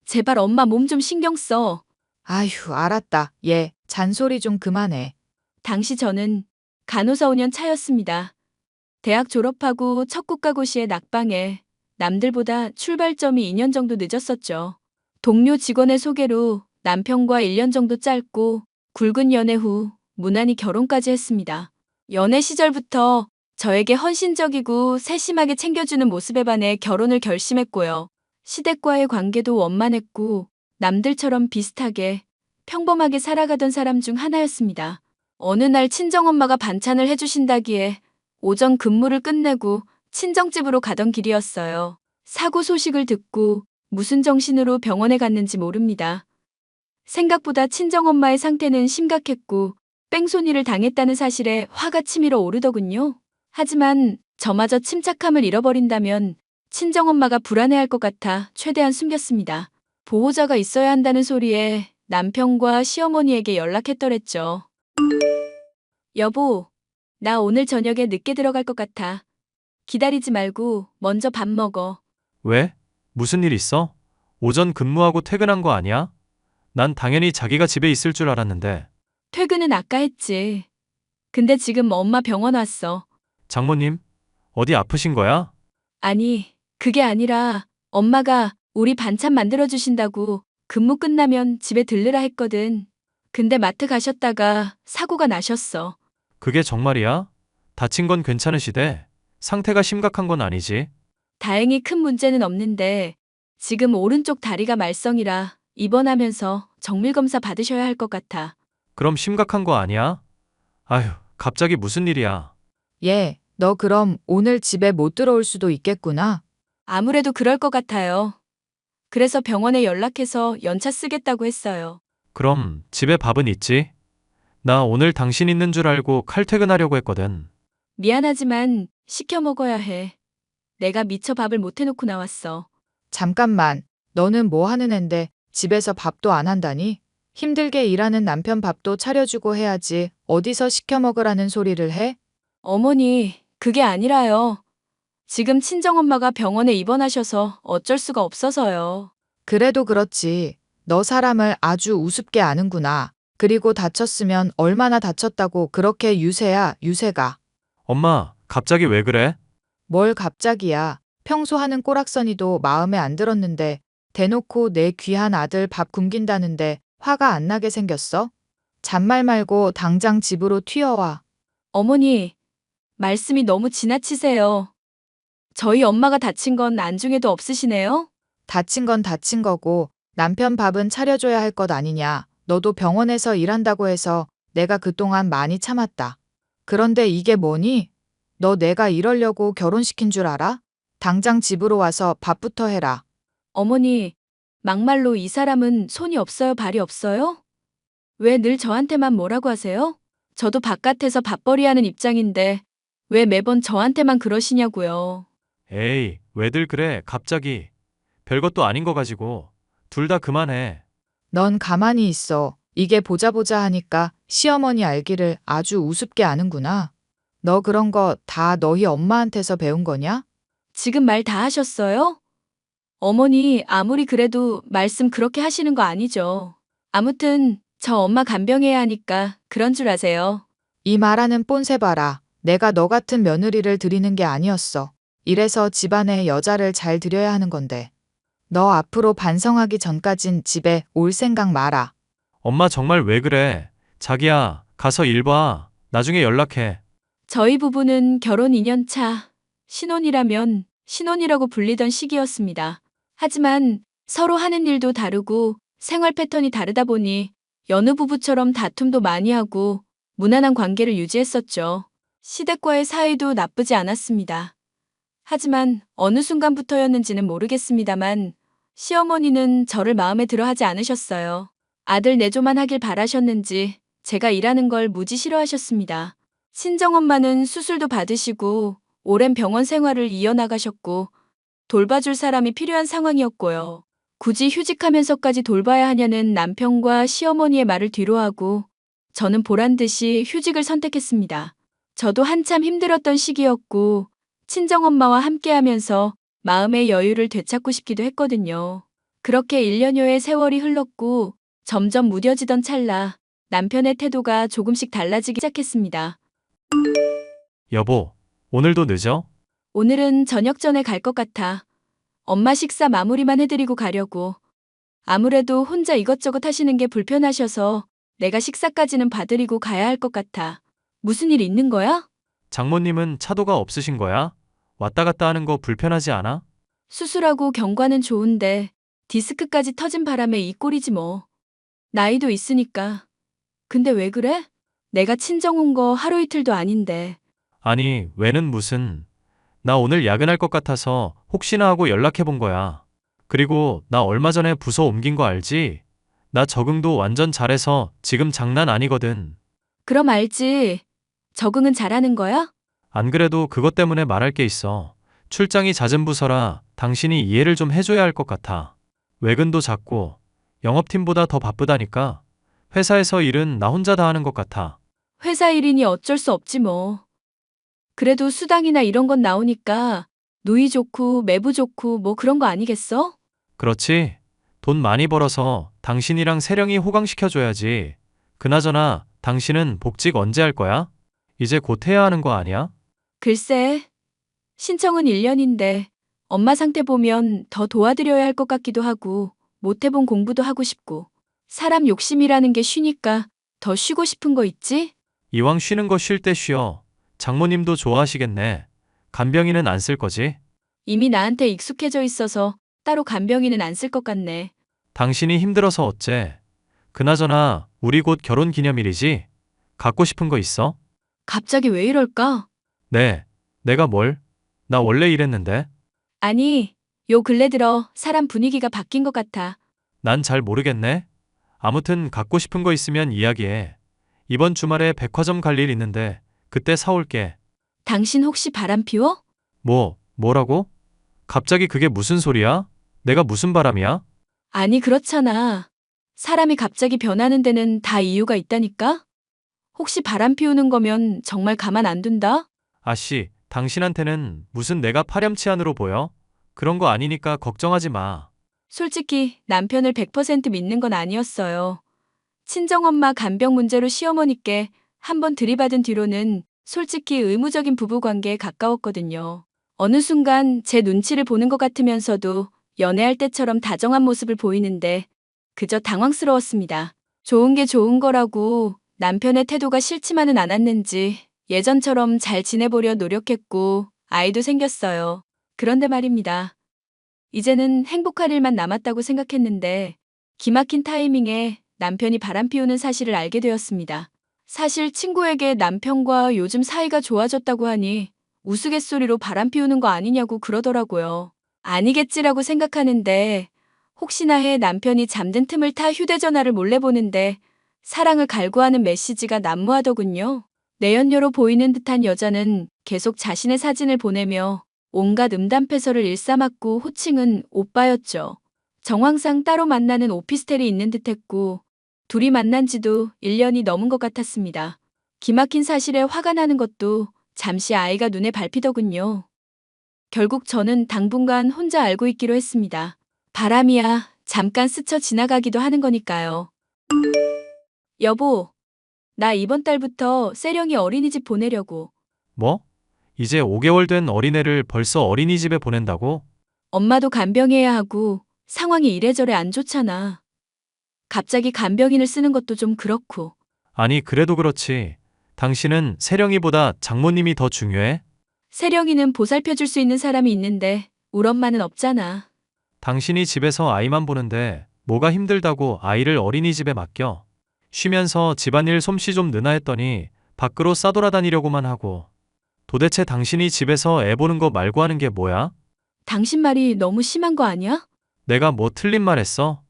[SPEAKER 2] 제발 엄마 몸 좀 신경 써.
[SPEAKER 6] 아휴, 알았다. 얘, 잔소리 좀 그만해.
[SPEAKER 2] 당시 저는 간호사 5년 차였습니다. 대학 졸업하고 첫 국가고시에 낙방해 남들보다 출발점이 2년 정도 늦었었죠. 동료 직원의 소개로 남편과 1년 정도 짧고 굵은 연애 후 무난히 결혼까지 했습니다. 연애 시절부터 저에게 헌신적이고 세심하게 챙겨주는 모습에 반해 결혼을 결심했고요. 시댁과의 관계도 원만했고 남들처럼 비슷하게 평범하게 살아가던 사람 중 하나였습니다. 어느 날 친정엄마가 반찬을 해주신다기에 오전 근무를 끝내고 친정집으로 가던 길이었어요. 사고 소식을 듣고 무슨 정신으로 병원에 갔는지 모릅니다. 생각보다 친정엄마의 상태는 심각했고 뺑소니를 당했다는 사실에 화가 치밀어 오르더군요. 하지만 저마저 침착함을 잃어버린다면 친정엄마가 불안해할 것 같아 최대한 숨겼습니다. 보호자가 있어야 한다는 소리에 남편과 시어머니에게 연락했더랬죠. 여보, 나 오늘 저녁에 늦게 들어갈 것 같아. 기다리지 말고 먼저 밥 먹어.
[SPEAKER 7] 왜? 무슨 일 있어? 오전 근무하고 퇴근한 거 아니야? 난 당연히 자기가 집에 있을 줄 알았는데.
[SPEAKER 2] 퇴근은 아까 했지. 근데 지금 엄마 병원 왔어.
[SPEAKER 7] 장모님, 어디 아프신 거야?
[SPEAKER 2] 아니, 그게 아니라 엄마가 우리 반찬 만들어 주신다고 근무 끝나면 집에 들르라 했거든. 근데 마트 가셨다가 사고가 나셨어.
[SPEAKER 7] 그게 정말이야? 다친 건 괜찮으시대? 상태가 심각한 건 아니지?
[SPEAKER 2] 다행히 큰 문제는 없는데 지금 오른쪽 다리가 말썽이라 입원하면서 정밀 검사 받으셔야 할 것 같아.
[SPEAKER 7] 그럼 심각한 거 아니야? 아휴, 갑자기 무슨 일이야?
[SPEAKER 6] 얘, 너 그럼 오늘 집에 못 들어올 수도 있겠구나.
[SPEAKER 2] 아무래도 그럴 것 같아요. 그래서 병원에 연락해서 연차 쓰겠다고 했어요.
[SPEAKER 7] 그럼 집에 밥은 있지? 나 오늘 당신 있는 줄 알고 칼퇴근하려고 했거든.
[SPEAKER 2] 미안하지만 시켜 먹어야 해. 내가 미처 밥을 못 해놓고 나왔어.
[SPEAKER 6] 잠깐만, 너는 뭐 하는 앤데 집에서 밥도 안 한다니? 힘들게 일하는 남편 밥도 차려주고 해야지 어디서 시켜 먹으라는 소리를 해?
[SPEAKER 2] 어머니, 그게 아니라요. 지금 친정엄마가 병원에 입원하셔서 어쩔 수가 없어서요.
[SPEAKER 6] 그래도 그렇지. 너 사람을 아주 우습게 아는구나. 그리고 다쳤으면 얼마나 다쳤다고 그렇게 유세야, 유세가.
[SPEAKER 7] 엄마, 갑자기 왜 그래?
[SPEAKER 6] 뭘 갑자기야. 평소 하는 꼬락서니도 마음에 안 들었는데 대놓고 내 귀한 아들 밥 굶긴다는데 화가 안 나게 생겼어? 잔말 말고 당장 집으로 튀어와.
[SPEAKER 2] 어머니, 말씀이 너무 지나치세요. 저희 엄마가 다친 건 안중에도 없으시네요?
[SPEAKER 6] 다친 건 다친 거고 남편 밥은 차려줘야 할 것 아니냐. 너도 병원에서 일한다고 해서 내가 그동안 많이 참았다. 그런데 이게 뭐니? 너 내가 이러려고 결혼시킨 줄 알아? 당장 집으로 와서 밥부터 해라.
[SPEAKER 2] 어머니, 막말로 이 사람은 손이 없어요, 발이 없어요? 왜 늘 저한테만 뭐라고 하세요? 저도 바깥에서 밥벌이 하는 입장인데 왜 매번 저한테만 그러시냐고요.
[SPEAKER 7] 에이, 왜들 그래, 갑자기. 별것도 아닌 거 가지고. 둘 다 그만해.
[SPEAKER 6] 넌 가만히 있어. 이게 보자 보자 하니까 시어머니 알기를 아주 우습게 아는구나. 너 그런 거 다 너희 엄마한테서 배운 거냐?
[SPEAKER 2] 지금 말 다 하셨어요? 어머니, 아무리 그래도 말씀 그렇게 하시는 거 아니죠. 아무튼 저 엄마 간병해야 하니까 그런 줄 아세요.
[SPEAKER 6] 이 말하는 뽐새 봐라. 내가 너 같은 며느리를 들이는 게 아니었어. 이래서 집안에 여자를 잘 들여야 하는 건데. 너 앞으로 반성하기 전까진 집에 올 생각 마라.
[SPEAKER 7] 엄마 정말 왜 그래? 자기야, 가서 일 봐. 나중에 연락해.
[SPEAKER 2] 저희 부부는 결혼 2년 차, 신혼이라면 신혼이라고 불리던 시기였습니다. 하지만 서로 하는 일도 다르고 생활 패턴이 다르다 보니 여느 부부처럼 다툼도 많이 하고 무난한 관계를 유지했었죠. 시댁과의 사이도 나쁘지 않았습니다. 하지만 어느 순간부터였는지는 모르겠습니다만 시어머니는 저를 마음에 들어 하지 않으셨어요. 아들 내조만 하길 바라셨는지 제가 일하는 걸 무지 싫어하셨습니다. 친정엄마는 수술도 받으시고 오랜 병원 생활을 이어나가셨고 돌봐줄 사람이 필요한 상황이었고요. 굳이 휴직하면서까지 돌봐야 하냐는 남편과 시어머니의 말을 뒤로하고 저는 보란 듯이 휴직을 선택했습니다. 저도 한참 힘들었던 시기였고 친정엄마와 함께하면서 마음의 여유를 되찾고 싶기도 했거든요. 그렇게 1년여의 세월이 흘렀고 점점 무뎌지던 찰나 남편의 태도가 조금씩 달라지기 시작했습니다.
[SPEAKER 7] 여보, 오늘도 늦어?
[SPEAKER 2] 오늘은 저녁 전에 갈 것 같아. 엄마 식사 마무리만 해드리고 가려고. 아무래도 혼자 이것저것 하시는 게 불편하셔서 내가 식사까지는 봐드리고 가야 할 것 같아. 무슨 일 있는 거야?
[SPEAKER 7] 장모님은 차도가 없으신 거야? 왔다 갔다 하는 거 불편하지 않아?
[SPEAKER 2] 수술하고 경과는 좋은데 디스크까지 터진 바람에 이 꼴이지 뭐. 나이도 있으니까. 근데 왜 그래? 내가 친정 온 거 하루 이틀도 아닌데.
[SPEAKER 7] 아니, 왜는 무슨. 나 오늘 야근할 것 같아서 혹시나 하고 연락해 본 거야. 그리고 나 얼마 전에 부서 옮긴 거 알지? 나 적응도 완전 잘해서 지금 장난 아니거든.
[SPEAKER 2] 그럼 알지. 적응은 잘하는 거야?
[SPEAKER 7] 안 그래도 그것 때문에 말할 게 있어. 출장이 잦은 부서라 당신이 이해를 좀 해줘야 할 것 같아. 외근도 잦고 영업팀보다 더 바쁘다니까. 회사에서 일은 나 혼자 다 하는 것 같아.
[SPEAKER 2] 회사 일이니 어쩔 수 없지 뭐. 그래도 수당이나 이런 건 나오니까 누이 좋고 매부 좋고 뭐 그런 거 아니겠어?
[SPEAKER 7] 그렇지. 돈 많이 벌어서 당신이랑 세령이 호강시켜줘야지. 그나저나 당신은 복직 언제 할 거야? 이제 곧 해야 하는 거 아니야?
[SPEAKER 2] 글쎄, 신청은 1년인데 엄마 상태 보면 더 도와드려야 할 것 같기도 하고 못 해본 공부도 하고 싶고 사람 욕심이라는 게 쉬니까 더 쉬고 싶은 거 있지?
[SPEAKER 7] 이왕 쉬는 거 쉴 때 쉬어. 장모님도 좋아하시겠네. 간병인은 안 쓸 거지?
[SPEAKER 2] 이미 나한테 익숙해져 있어서 따로 간병인은 안 쓸 것 같네.
[SPEAKER 7] 당신이 힘들어서 어째? 그나저나 우리 곧 결혼 기념일이지? 갖고 싶은 거 있어?
[SPEAKER 2] 갑자기 왜 이럴까?
[SPEAKER 7] 네. 내가 뭘? 나 원래 이랬는데.
[SPEAKER 2] 아니, 요 근래 들어 사람 분위기가 바뀐 것 같아.
[SPEAKER 7] 난 잘 모르겠네. 아무튼 갖고 싶은 거 있으면 이야기해. 이번 주말에 백화점 갈 일 있는데 그때 사올게.
[SPEAKER 2] 당신 혹시 바람 피워?
[SPEAKER 7] 뭐라고? 갑자기 그게 무슨 소리야? 내가 무슨 바람이야?
[SPEAKER 2] 아니, 그렇잖아. 사람이 갑자기 변하는 데는 다 이유가 있다니까? 혹시 바람 피우는 거면 정말 가만 안 둔다?
[SPEAKER 7] 아씨, 당신한테는 무슨 내가 파렴치한으로 보여? 그런 거 아니니까 걱정하지 마.
[SPEAKER 2] 솔직히 남편을 100% 믿는 건 아니었어요. 친정엄마 간병 문제로 시어머니께 한번 들이받은 뒤로는 솔직히 의무적인 부부관계에 가까웠거든요. 어느 순간 제 눈치를 보는 것 같으면서도 연애할 때처럼 다정한 모습을 보이는데 그저 당황스러웠습니다. 좋은 게 좋은 거라고 남편의 태도가 싫지만은 않았는지 예전처럼 잘 지내보려 노력했고 아이도 생겼어요. 그런데 말입니다. 이제는 행복할 일만 남았다고 생각했는데 기막힌 타이밍에 남편이 바람 피우는 사실을 알게 되었습니다. 사실 친구에게 남편과 요즘 사이가 좋아졌다고 하니 우스갯소리로 바람 피우는 거 아니냐고 그러더라고요. 아니겠지라고 생각하는데 혹시나 해 남편이 잠든 틈을 타 휴대전화를 몰래 보는데 사랑을 갈구하는 메시지가 난무하더군요. 내연녀로 보이는 듯한 여자는 계속 자신의 사진을 보내며 온갖 음담패설을 일삼았고 호칭은 오빠였죠. 정황상 따로 만나는 오피스텔이 있는 듯했고 둘이 만난 지도 1년이 넘은 것 같았습니다. 기막힌 사실에 화가 나는 것도 잠시 아이가 눈에 밟히더군요. 결국 저는 당분간 혼자 알고 있기로 했습니다. 바람이야 잠깐 스쳐 지나가기도 하는 거니까요. 여보, 나 이번 달부터 세령이 어린이집 보내려고.
[SPEAKER 7] 뭐? 이제 5개월 된 어린애를 벌써 어린이집에 보낸다고?
[SPEAKER 2] 엄마도 간병해야 하고 상황이 이래저래 안 좋잖아. 갑자기 간병인을 쓰는 것도 좀 그렇고.
[SPEAKER 7] 아니, 그래도 그렇지. 당신은 세령이보다 장모님이 더 중요해?
[SPEAKER 2] 세령이는 보살펴줄 수 있는 사람이 있는데 우리 엄마는 없잖아.
[SPEAKER 7] 당신이 집에서 아이만 보는데 뭐가 힘들다고 아이를 어린이집에 맡겨? 쉬면서 집안일 솜씨 좀 느나 했더니 밖으로 싸돌아다니려고만 하고. 도대체 당신이 집에서 애 보는 거 말고 하는 게 뭐야?
[SPEAKER 2] 당신 말이 너무 심한 거 아니야?
[SPEAKER 7] 내가 뭐 틀린 말 했어?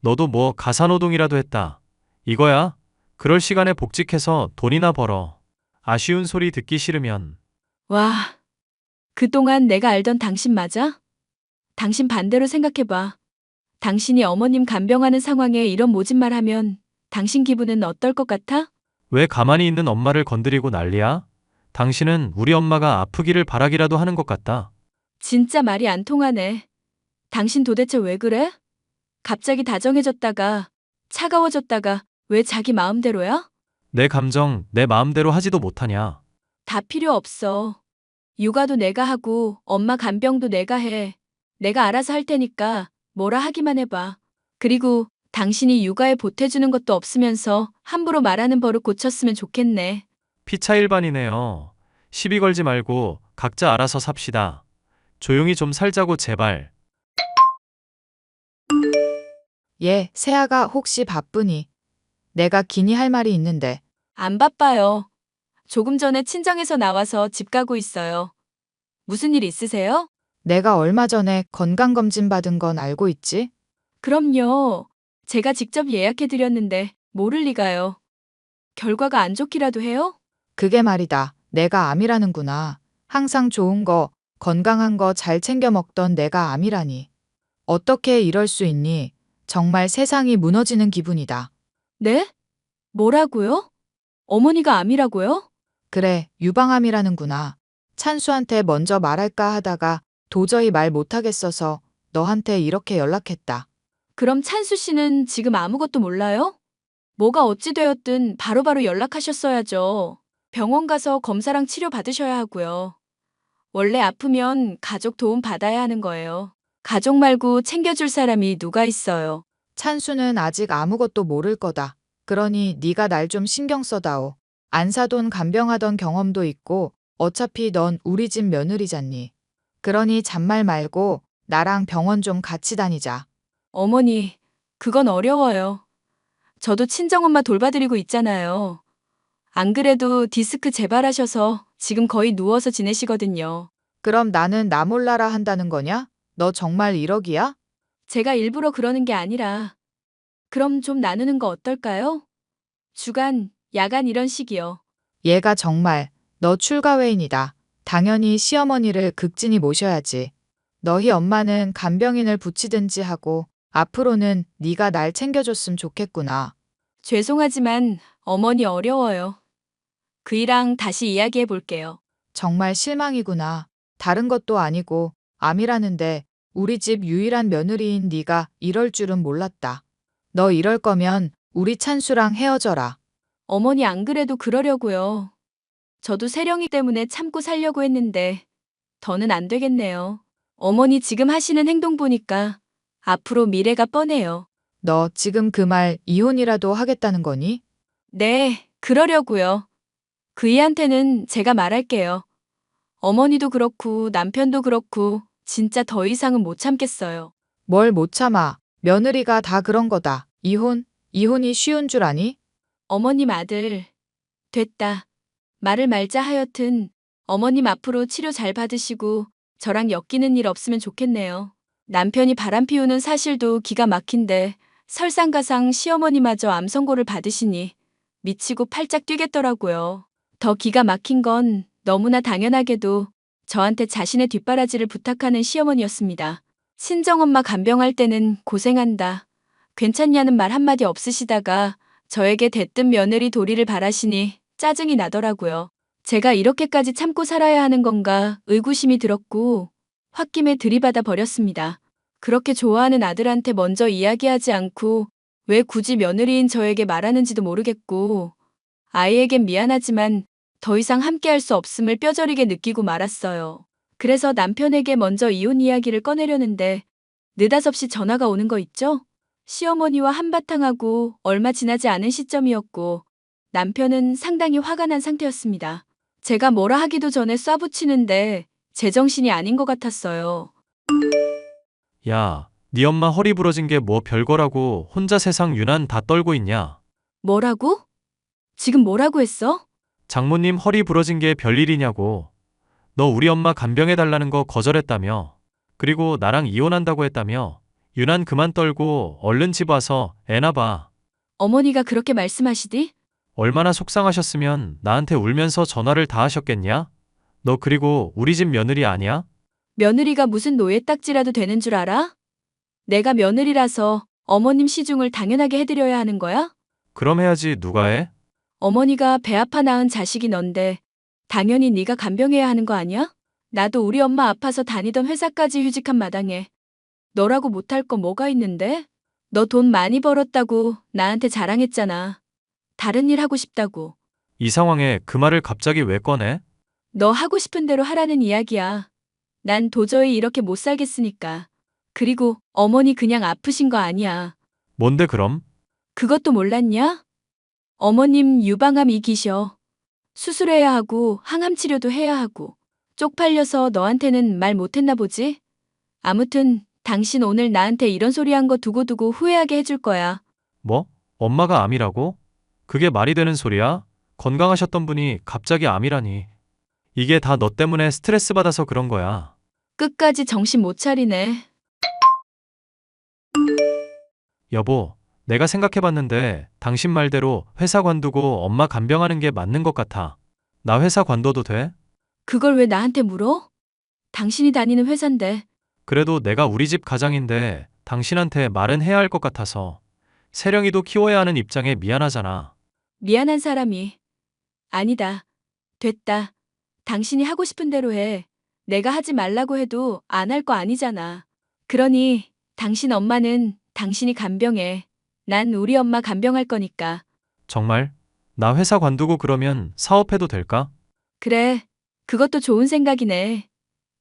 [SPEAKER 7] 너도 뭐 가사노동이라도 했다. 이거야? 그럴 시간에 복직해서 돈이나 벌어. 아쉬운 소리 듣기 싫으면.
[SPEAKER 2] 와, 그동안 내가 알던 당신 맞아? 당신 반대로 생각해봐. 당신이 어머님 간병하는 상황에 이런 모진말 하면 당신 기분은 어떨 것 같아?
[SPEAKER 7] 왜 가만히 있는 엄마를 건드리고 난리야? 당신은 우리 엄마가 아프기를 바라기라도 하는 것 같다.
[SPEAKER 2] 진짜 말이 안 통하네. 당신 도대체 왜 그래? 갑자기 다정해졌다가 차가워졌다가 왜 자기 마음대로야?
[SPEAKER 7] 내 감정 내 마음대로 하지도 못하냐.
[SPEAKER 2] 다 필요 없어. 육아도 내가 하고 엄마 간병도 내가 해. 내가 알아서 할 테니까 뭐라 하기만 해봐. 그리고 당신이 육아에 보태주는 것도 없으면서 함부로 말하는 버릇 고쳤으면 좋겠네.
[SPEAKER 7] 피차일반이네요. 시비 걸지 말고 각자 알아서 삽시다. 조용히 좀 살자고 제발.
[SPEAKER 6] 얘, 세아가 혹시 바쁘니? 내가 기니 할 말이 있는데.
[SPEAKER 2] 안 바빠요. 조금 전에 친정에서 나와서 집 가고 있어요. 무슨 일 있으세요?
[SPEAKER 6] 내가 얼마 전에 건강검진 받은 건 알고 있지?
[SPEAKER 2] 그럼요. 제가 직접 예약해드렸는데 모를 리가요. 결과가 안 좋기라도 해요?
[SPEAKER 6] 그게 말이다. 내가 암이라는구나. 항상 좋은 거, 건강한 거 잘 챙겨 먹던 내가 암이라니. 어떻게 이럴 수 있니? 정말 세상이 무너지는 기분이다.
[SPEAKER 2] 네? 뭐라고요? 어머니가 암이라고요?
[SPEAKER 6] 그래, 유방암이라는구나. 찬수한테 먼저 말할까 하다가 도저히 말 못하겠어서 너한테 이렇게 연락했다.
[SPEAKER 2] 그럼 찬수 씨는 지금 아무것도 몰라요? 뭐가 어찌 되었든 바로바로 연락하셨어야죠. 병원 가서 검사랑 치료 받으셔야 하고요. 원래 아프면 가족 도움 받아야 하는 거예요. 가족 말고 챙겨줄 사람이 누가 있어요.
[SPEAKER 6] 찬수는 아직 아무것도 모를 거다. 그러니 네가 날 좀 신경 써다오. 안 사돈 간병하던 경험도 있고 어차피 넌 우리 집 며느리잖니. 그러니 잔말 말고 나랑 병원 좀 같이 다니자.
[SPEAKER 2] 어머니, 그건 어려워요. 저도 친정엄마 돌봐드리고 있잖아요. 안 그래도 디스크 재발하셔서 지금 거의 누워서 지내시거든요.
[SPEAKER 6] 그럼 나는 나 몰라라 한다는 거냐? 너 정말 1억이야?
[SPEAKER 2] 제가 일부러 그러는 게 아니라 그럼 좀 나누는 거 어떨까요? 주간, 야간 이런 식이요.
[SPEAKER 6] 얘가 정말 너 출가회인이다. 당연히 시어머니를 극진히 모셔야지. 너희 엄마는 간병인을 붙이든지 하고 앞으로는 네가 날 챙겨줬으면 좋겠구나.
[SPEAKER 2] 죄송하지만 어머니 어려워요. 그이랑 다시 이야기해 볼게요.
[SPEAKER 6] 정말 실망이구나. 다른 것도 아니고 암이라는데 우리 집 유일한 며느리인 네가 이럴 줄은 몰랐다. 너 이럴 거면 우리 찬수랑 헤어져라.
[SPEAKER 2] 어머니 안 그래도 그러려고요. 저도 세령이 때문에 참고 살려고 했는데 더는 안 되겠네요. 어머니 지금 하시는 행동 보니까 앞으로 미래가 뻔해요.
[SPEAKER 6] 너 지금 그 말 이혼이라도 하겠다는 거니?
[SPEAKER 2] 네, 그러려고요. 그이한테는 제가 말할게요. 어머니도 그렇고 남편도 그렇고 진짜 더 이상은 못 참겠어요.
[SPEAKER 6] 뭘 못 참아. 며느리가 다 그런 거다. 이혼이 쉬운 줄 아니?
[SPEAKER 2] 어머님 아들. 됐다. 말을 말자 하여튼 어머님 앞으로 치료 잘 받으시고 저랑 엮이는 일 없으면 좋겠네요. 남편이 바람 피우는 사실도 기가 막힌데 설상가상 시어머니마저 암 선고를 받으시니 미치고 팔짝 뛰겠더라고요. 더 기가 막힌 건 너무나 당연하게도 저한테 자신의 뒷바라지를 부탁하는 시어머니였습니다. 친정엄마 간병할 때는 고생한다. 괜찮냐는 말 한마디 없으시다가 저에게 대뜸 며느리 도리를 바라시니 짜증이 나더라고요. 제가 이렇게까지 참고 살아야 하는 건가 의구심이 들었고 홧김에 들이받아 버렸습니다. 그렇게 좋아하는 아들한테 먼저 이야기하지 않고 왜 굳이 며느리인 저에게 말하는지도 모르겠고 아이에겐 미안하지만 더 이상 함께할 수 없음을 뼈저리게 느끼고 말았어요. 그래서 남편에게 먼저 이혼 이야기를 꺼내려는데 느닷없이 전화가 오는 거 있죠? 시어머니와 한바탕하고 얼마 지나지 않은 시점이었고 남편은 상당히 화가 난 상태였습니다. 제가 뭐라 하기도 전에 쏴붙이는데 제정신이 아닌 것 같았어요.
[SPEAKER 7] 야, 네 엄마 허리 부러진 게 뭐 별거라고 혼자 세상 유난 다 떨고 있냐?
[SPEAKER 2] 뭐라고? 지금 뭐라고 했어?
[SPEAKER 7] 장모님 허리 부러진 게 별일이냐고. 너 우리 엄마 간병해달라는 거 거절했다며. 그리고 나랑 이혼한다고 했다며. 유난 그만 떨고 얼른 집 와서 애나 봐.
[SPEAKER 2] 어머니가 그렇게 말씀하시디?
[SPEAKER 7] 얼마나 속상하셨으면 나한테 울면서 전화를 다 하셨겠냐? 너 그리고 우리 집 며느리 아니야?
[SPEAKER 2] 며느리가 무슨 노예 딱지라도 되는 줄 알아? 내가 며느리라서 어머님 시중을 당연하게 해드려야 하는 거야?
[SPEAKER 7] 그럼 해야지 누가 해?
[SPEAKER 2] 어머니가 배 아파 낳은 자식이 넌데 당연히 네가 간병해야 하는 거 아니야? 나도 우리 엄마 아파서 다니던 회사까지 휴직한 마당에 너라고 못할 거 뭐가 있는데? 너 돈 많이 벌었다고 나한테 자랑했잖아. 다른 일 하고 싶다고.
[SPEAKER 7] 이 상황에 그 말을 갑자기 왜 꺼내?
[SPEAKER 2] 너 하고 싶은 대로 하라는 이야기야. 난 도저히 이렇게 못 살겠으니까. 그리고 어머니 그냥 아프신 거 아니야.
[SPEAKER 7] 뭔데 그럼?
[SPEAKER 2] 그것도 몰랐냐? 어머님 유방암 이기셔. 수술해야 하고 항암 치료도 해야 하고. 쪽팔려서 너한테는 말 못했나 보지? 아무튼 당신 오늘 나한테 이런 소리 한 거 두고두고 후회하게 해줄 거야.
[SPEAKER 7] 뭐? 엄마가 암이라고? 그게 말이 되는 소리야? 건강하셨던 분이 갑자기 암이라니. 이게 다 너 때문에 스트레스 받아서 그런 거야.
[SPEAKER 2] 끝까지 정신 못 차리네.
[SPEAKER 7] 여보, 내가 생각해봤는데 당신 말대로 회사 관두고 엄마 간병하는 게 맞는 것 같아. 나 회사 관둬도 돼?
[SPEAKER 2] 그걸 왜 나한테 물어? 당신이 다니는 회사인데.
[SPEAKER 7] 그래도 내가 우리 집 가장인데 당신한테 말은 해야 할 것 같아서. 세령이도 키워야 하는 입장에 미안하잖아.
[SPEAKER 2] 미안한 사람이. 아니다. 됐다. 당신이 하고 싶은 대로 해. 내가 하지 말라고 해도 안 할 거 아니잖아. 그러니 당신 엄마는 당신이 간병해. 난 우리 엄마 간병할 거니까.
[SPEAKER 7] 정말? 나 회사 관두고 그러면 사업해도 될까?
[SPEAKER 2] 그래, 그것도 좋은 생각이네.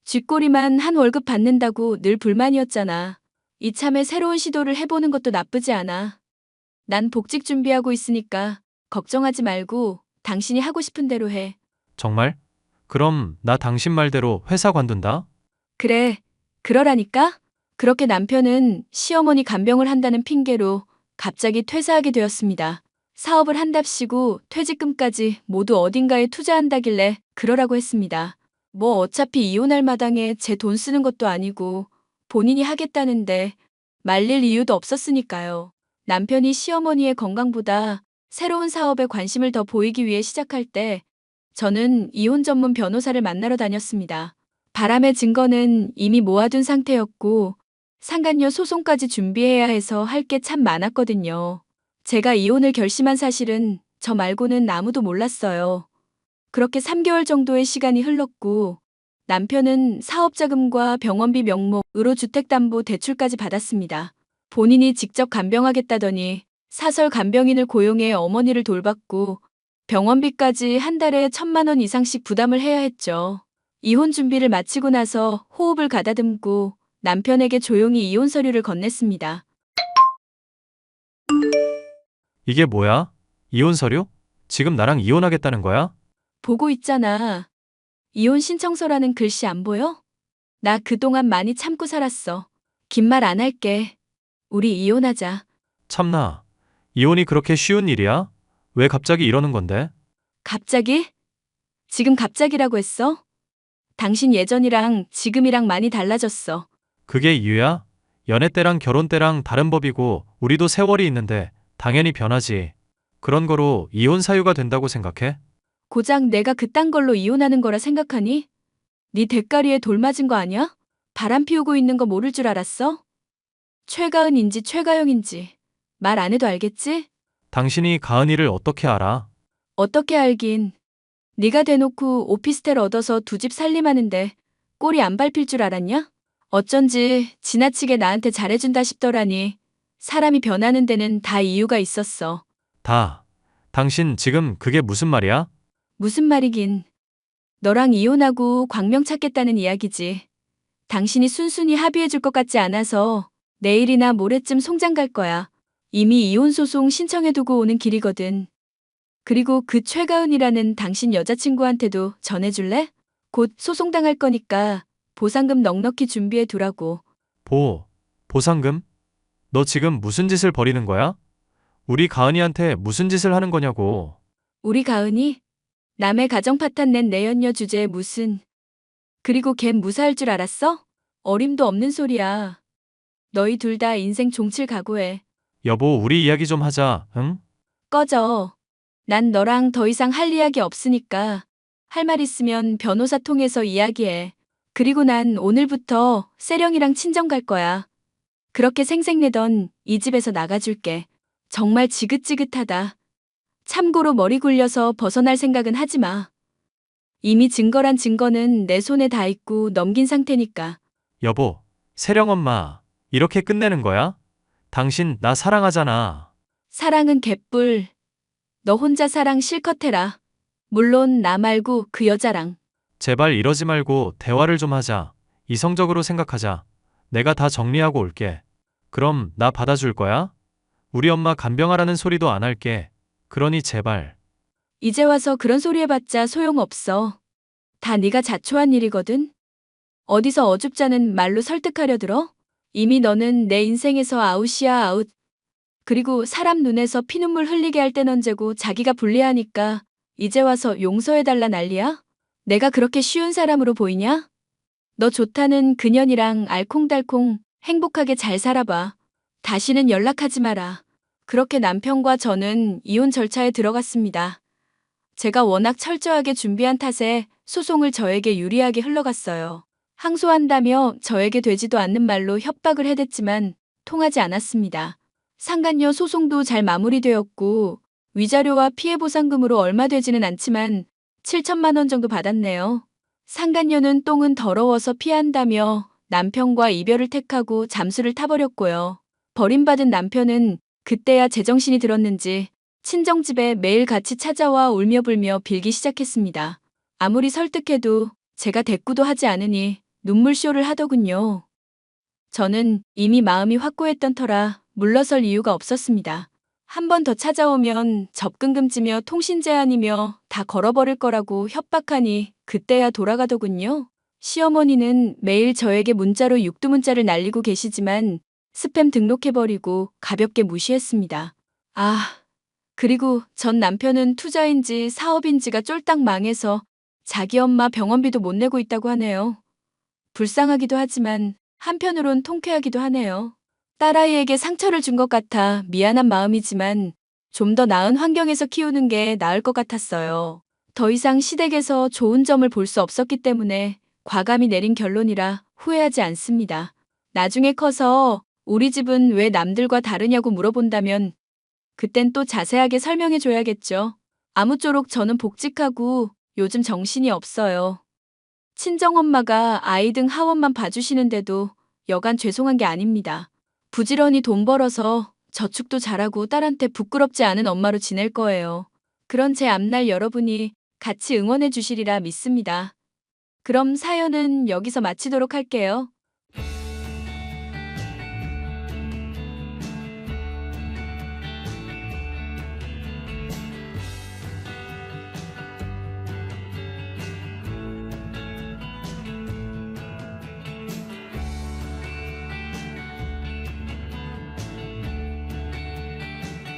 [SPEAKER 2] 쥐꼬리만 한 월급 받는다고 늘 불만이었잖아. 이참에 새로운 시도를 해보는 것도 나쁘지 않아. 난 복직 준비하고 있으니까 걱정하지 말고 당신이 하고 싶은 대로 해.
[SPEAKER 7] 정말? 그럼 나 당신 말대로 회사 관둔다?
[SPEAKER 2] 그래, 그러라니까? 그렇게 남편은 시어머니 간병을 한다는 핑계로 갑자기 퇴사하게 되었습니다. 사업을 한답시고 퇴직금까지 모두 어딘가에 투자한다길래 그러라고 했습니다. 뭐 어차피 이혼할 마당에 제 돈 쓰는 것도 아니고 본인이 하겠다는데 말릴 이유도 없었으니까요. 남편이 시어머니의 건강보다 새로운 사업에 관심을 더 보이기 위해 시작할 때 저는 이혼 전문 변호사를 만나러 다녔습니다. 바람의 증거는 이미 모아둔 상태였고 상간녀 소송까지 준비해야 해서 할 게 참 많았거든요. 제가 이혼을 결심한 사실은 저 말고는 아무도 몰랐어요. 그렇게 3개월 정도의 시간이 흘렀고 남편은 사업자금과 병원비 명목으로 주택담보대출까지 받았습니다. 본인이 직접 간병하겠다더니 사설 간병인을 고용해 어머니를 돌봤고 병원비까지 한 달에 1,000만 원 이상씩 부담을 해야 했죠. 이혼 준비를 마치고 나서 호흡을 가다듬고 남편에게 조용히 이혼 서류를 건넸습니다.
[SPEAKER 7] 이게 뭐야? 이혼 서류? 지금 나랑 이혼하겠다는 거야?
[SPEAKER 2] 보고 있잖아. 이혼 신청서라는 글씨 안 보여? 나 그동안 많이 참고 살았어. 긴 말 안 할게. 우리 이혼하자.
[SPEAKER 7] 참나. 이혼이 그렇게 쉬운 일이야? 왜 갑자기 이러는 건데?
[SPEAKER 2] 갑자기? 지금 갑자기라고 했어? 당신 예전이랑 지금이랑 많이 달라졌어.
[SPEAKER 7] 그게 이유야? 연애 때랑 결혼 때랑 다른 법이고 우리도 세월이 있는데 당연히 변하지. 그런 거로 이혼 사유가 된다고 생각해?
[SPEAKER 2] 고작 내가 그딴 걸로 이혼하는 거라 생각하니? 네 대가리에 돌 맞은 거 아니야? 바람 피우고 있는 거 모를 줄 알았어? 최가은인지 최가영인지 말 안 해도 알겠지?
[SPEAKER 7] 당신이 가은이를 어떻게 알아?
[SPEAKER 2] 어떻게 알긴. 네가 대놓고 오피스텔 얻어서 두 집 살림하는데 꼬리 안 밟힐 줄 알았냐? 어쩐지 지나치게 나한테 잘해준다 싶더라니. 사람이 변하는 데는 다 이유가 있었어.
[SPEAKER 7] 당신 지금 그게 무슨 말이야?
[SPEAKER 2] 무슨 말이긴. 너랑 이혼하고 광명 찾겠다는 이야기지. 당신이 순순히 합의해줄 것 같지 않아서 내일이나 모레쯤 송장 갈 거야. 이미 이혼 소송 신청해두고 오는 길이거든. 그리고 그 최가은이라는 당신 여자친구한테도 전해줄래? 곧 소송당할 거니까 보상금 넉넉히 준비해 두라고.
[SPEAKER 7] 보상금? 너 지금 무슨 짓을 벌이는 거야? 우리 가은이한테 무슨 짓을 하는 거냐고.
[SPEAKER 2] 우리 가은이? 남의 가정 파탄 낸 내연녀 주제에 무슨. 그리고 걘 무사할 줄 알았어? 어림도 없는 소리야. 너희 둘 다 인생 종칠 각오해.
[SPEAKER 7] 여보, 우리 이야기 좀 하자, 응?
[SPEAKER 2] 꺼져. 난 너랑 더 이상 할 이야기 없으니까 할 말 있으면 변호사 통해서 이야기해. 그리고 난 오늘부터 세령이랑 친정 갈 거야. 그렇게 생색내던 이 집에서 나가줄게. 정말 지긋지긋하다. 참고로 머리 굴려서 벗어날 생각은 하지 마. 이미 증거란 증거는 내 손에 다 있고 넘긴 상태니까.
[SPEAKER 7] 여보, 세령 엄마, 이렇게 끝내는 거야? 당신 나 사랑하잖아.
[SPEAKER 2] 사랑은 개뿔. 너 혼자 사랑 실컷 해라. 물론 나 말고 그 여자랑.
[SPEAKER 7] 제발 이러지 말고 대화를 좀 하자. 이성적으로 생각하자. 내가 다 정리하고 올게. 그럼 나 받아줄 거야? 우리 엄마 간병하라는 소리도 안 할게. 그러니 제발.
[SPEAKER 2] 이제 와서 그런 소리 해봤자 소용없어. 다 네가 자초한 일이거든. 어디서 어줍잖은 말로 설득하려 들어? 이미 너는 내 인생에서 아웃이야 아웃. 그리고 사람 눈에서 피눈물 흘리게 할 땐 언제고 자기가 불리하니까 이제 와서 용서해달라 난리야? 내가 그렇게 쉬운 사람으로 보이냐? 너 좋다는 그년이랑 알콩달콩 행복하게 잘 살아봐. 다시는 연락하지 마라. 그렇게 남편과 저는 이혼 절차에 들어갔습니다. 제가 워낙 철저하게 준비한 탓에 소송을 저에게 유리하게 흘러갔어요. 항소한다며 저에게 되지도 않는 말로 협박을 해댔지만 통하지 않았습니다. 상간녀 소송도 잘 마무리되었고 위자료와 피해보상금으로 얼마 되지는 않지만 7천만 원 정도 받았네요. 상간녀는 똥은 더러워서 피한다며 남편과 이별을 택하고 잠수를 타버렸고요. 버림받은 남편은 그때야 제정신이 들었는지 친정집에 매일 같이 찾아와 울며불며 빌기 시작했습니다. 아무리 설득해도 제가 대꾸도 하지 않으니 눈물쇼를 하더군요. 저는 이미 마음이 확고했던 터라 물러설 이유가 없었습니다. 한 번 더 찾아오면 접근 금지며 통신 제한이며 다 걸어버릴 거라고 협박하니 그때야 돌아가더군요. 시어머니는 매일 저에게 문자로 육두문자를 날리고 계시지만 스팸 등록해버리고 가볍게 무시했습니다. 그리고 전 남편은 투자인지 사업인지가 쫄딱 망해서 자기 엄마 병원비도 못 내고 있다고 하네요. 불쌍하기도 하지만 한편으론 통쾌하기도 하네요. 딸아이에게 상처를 준 것 같아 미안한 마음이지만 좀 더 나은 환경에서 키우는 게 나을 것 같았어요. 더 이상 시댁에서 좋은 점을 볼 수 없었기 때문에 과감히 내린 결론이라 후회하지 않습니다. 나중에 커서 우리 집은 왜 남들과 다르냐고 물어본다면 그땐 또 자세하게 설명해 줘야겠죠. 아무쪼록 저는 복직하고 요즘 정신이 없어요. 친정엄마가 아이 등 하원만 봐주시는데도 여간 죄송한 게 아닙니다. 부지런히 돈 벌어서 저축도 잘하고 딸한테 부끄럽지 않은 엄마로 지낼 거예요. 그런 제 앞날 여러분이 같이 응원해 주시리라 믿습니다. 그럼 사연은 여기서 마치도록 할게요.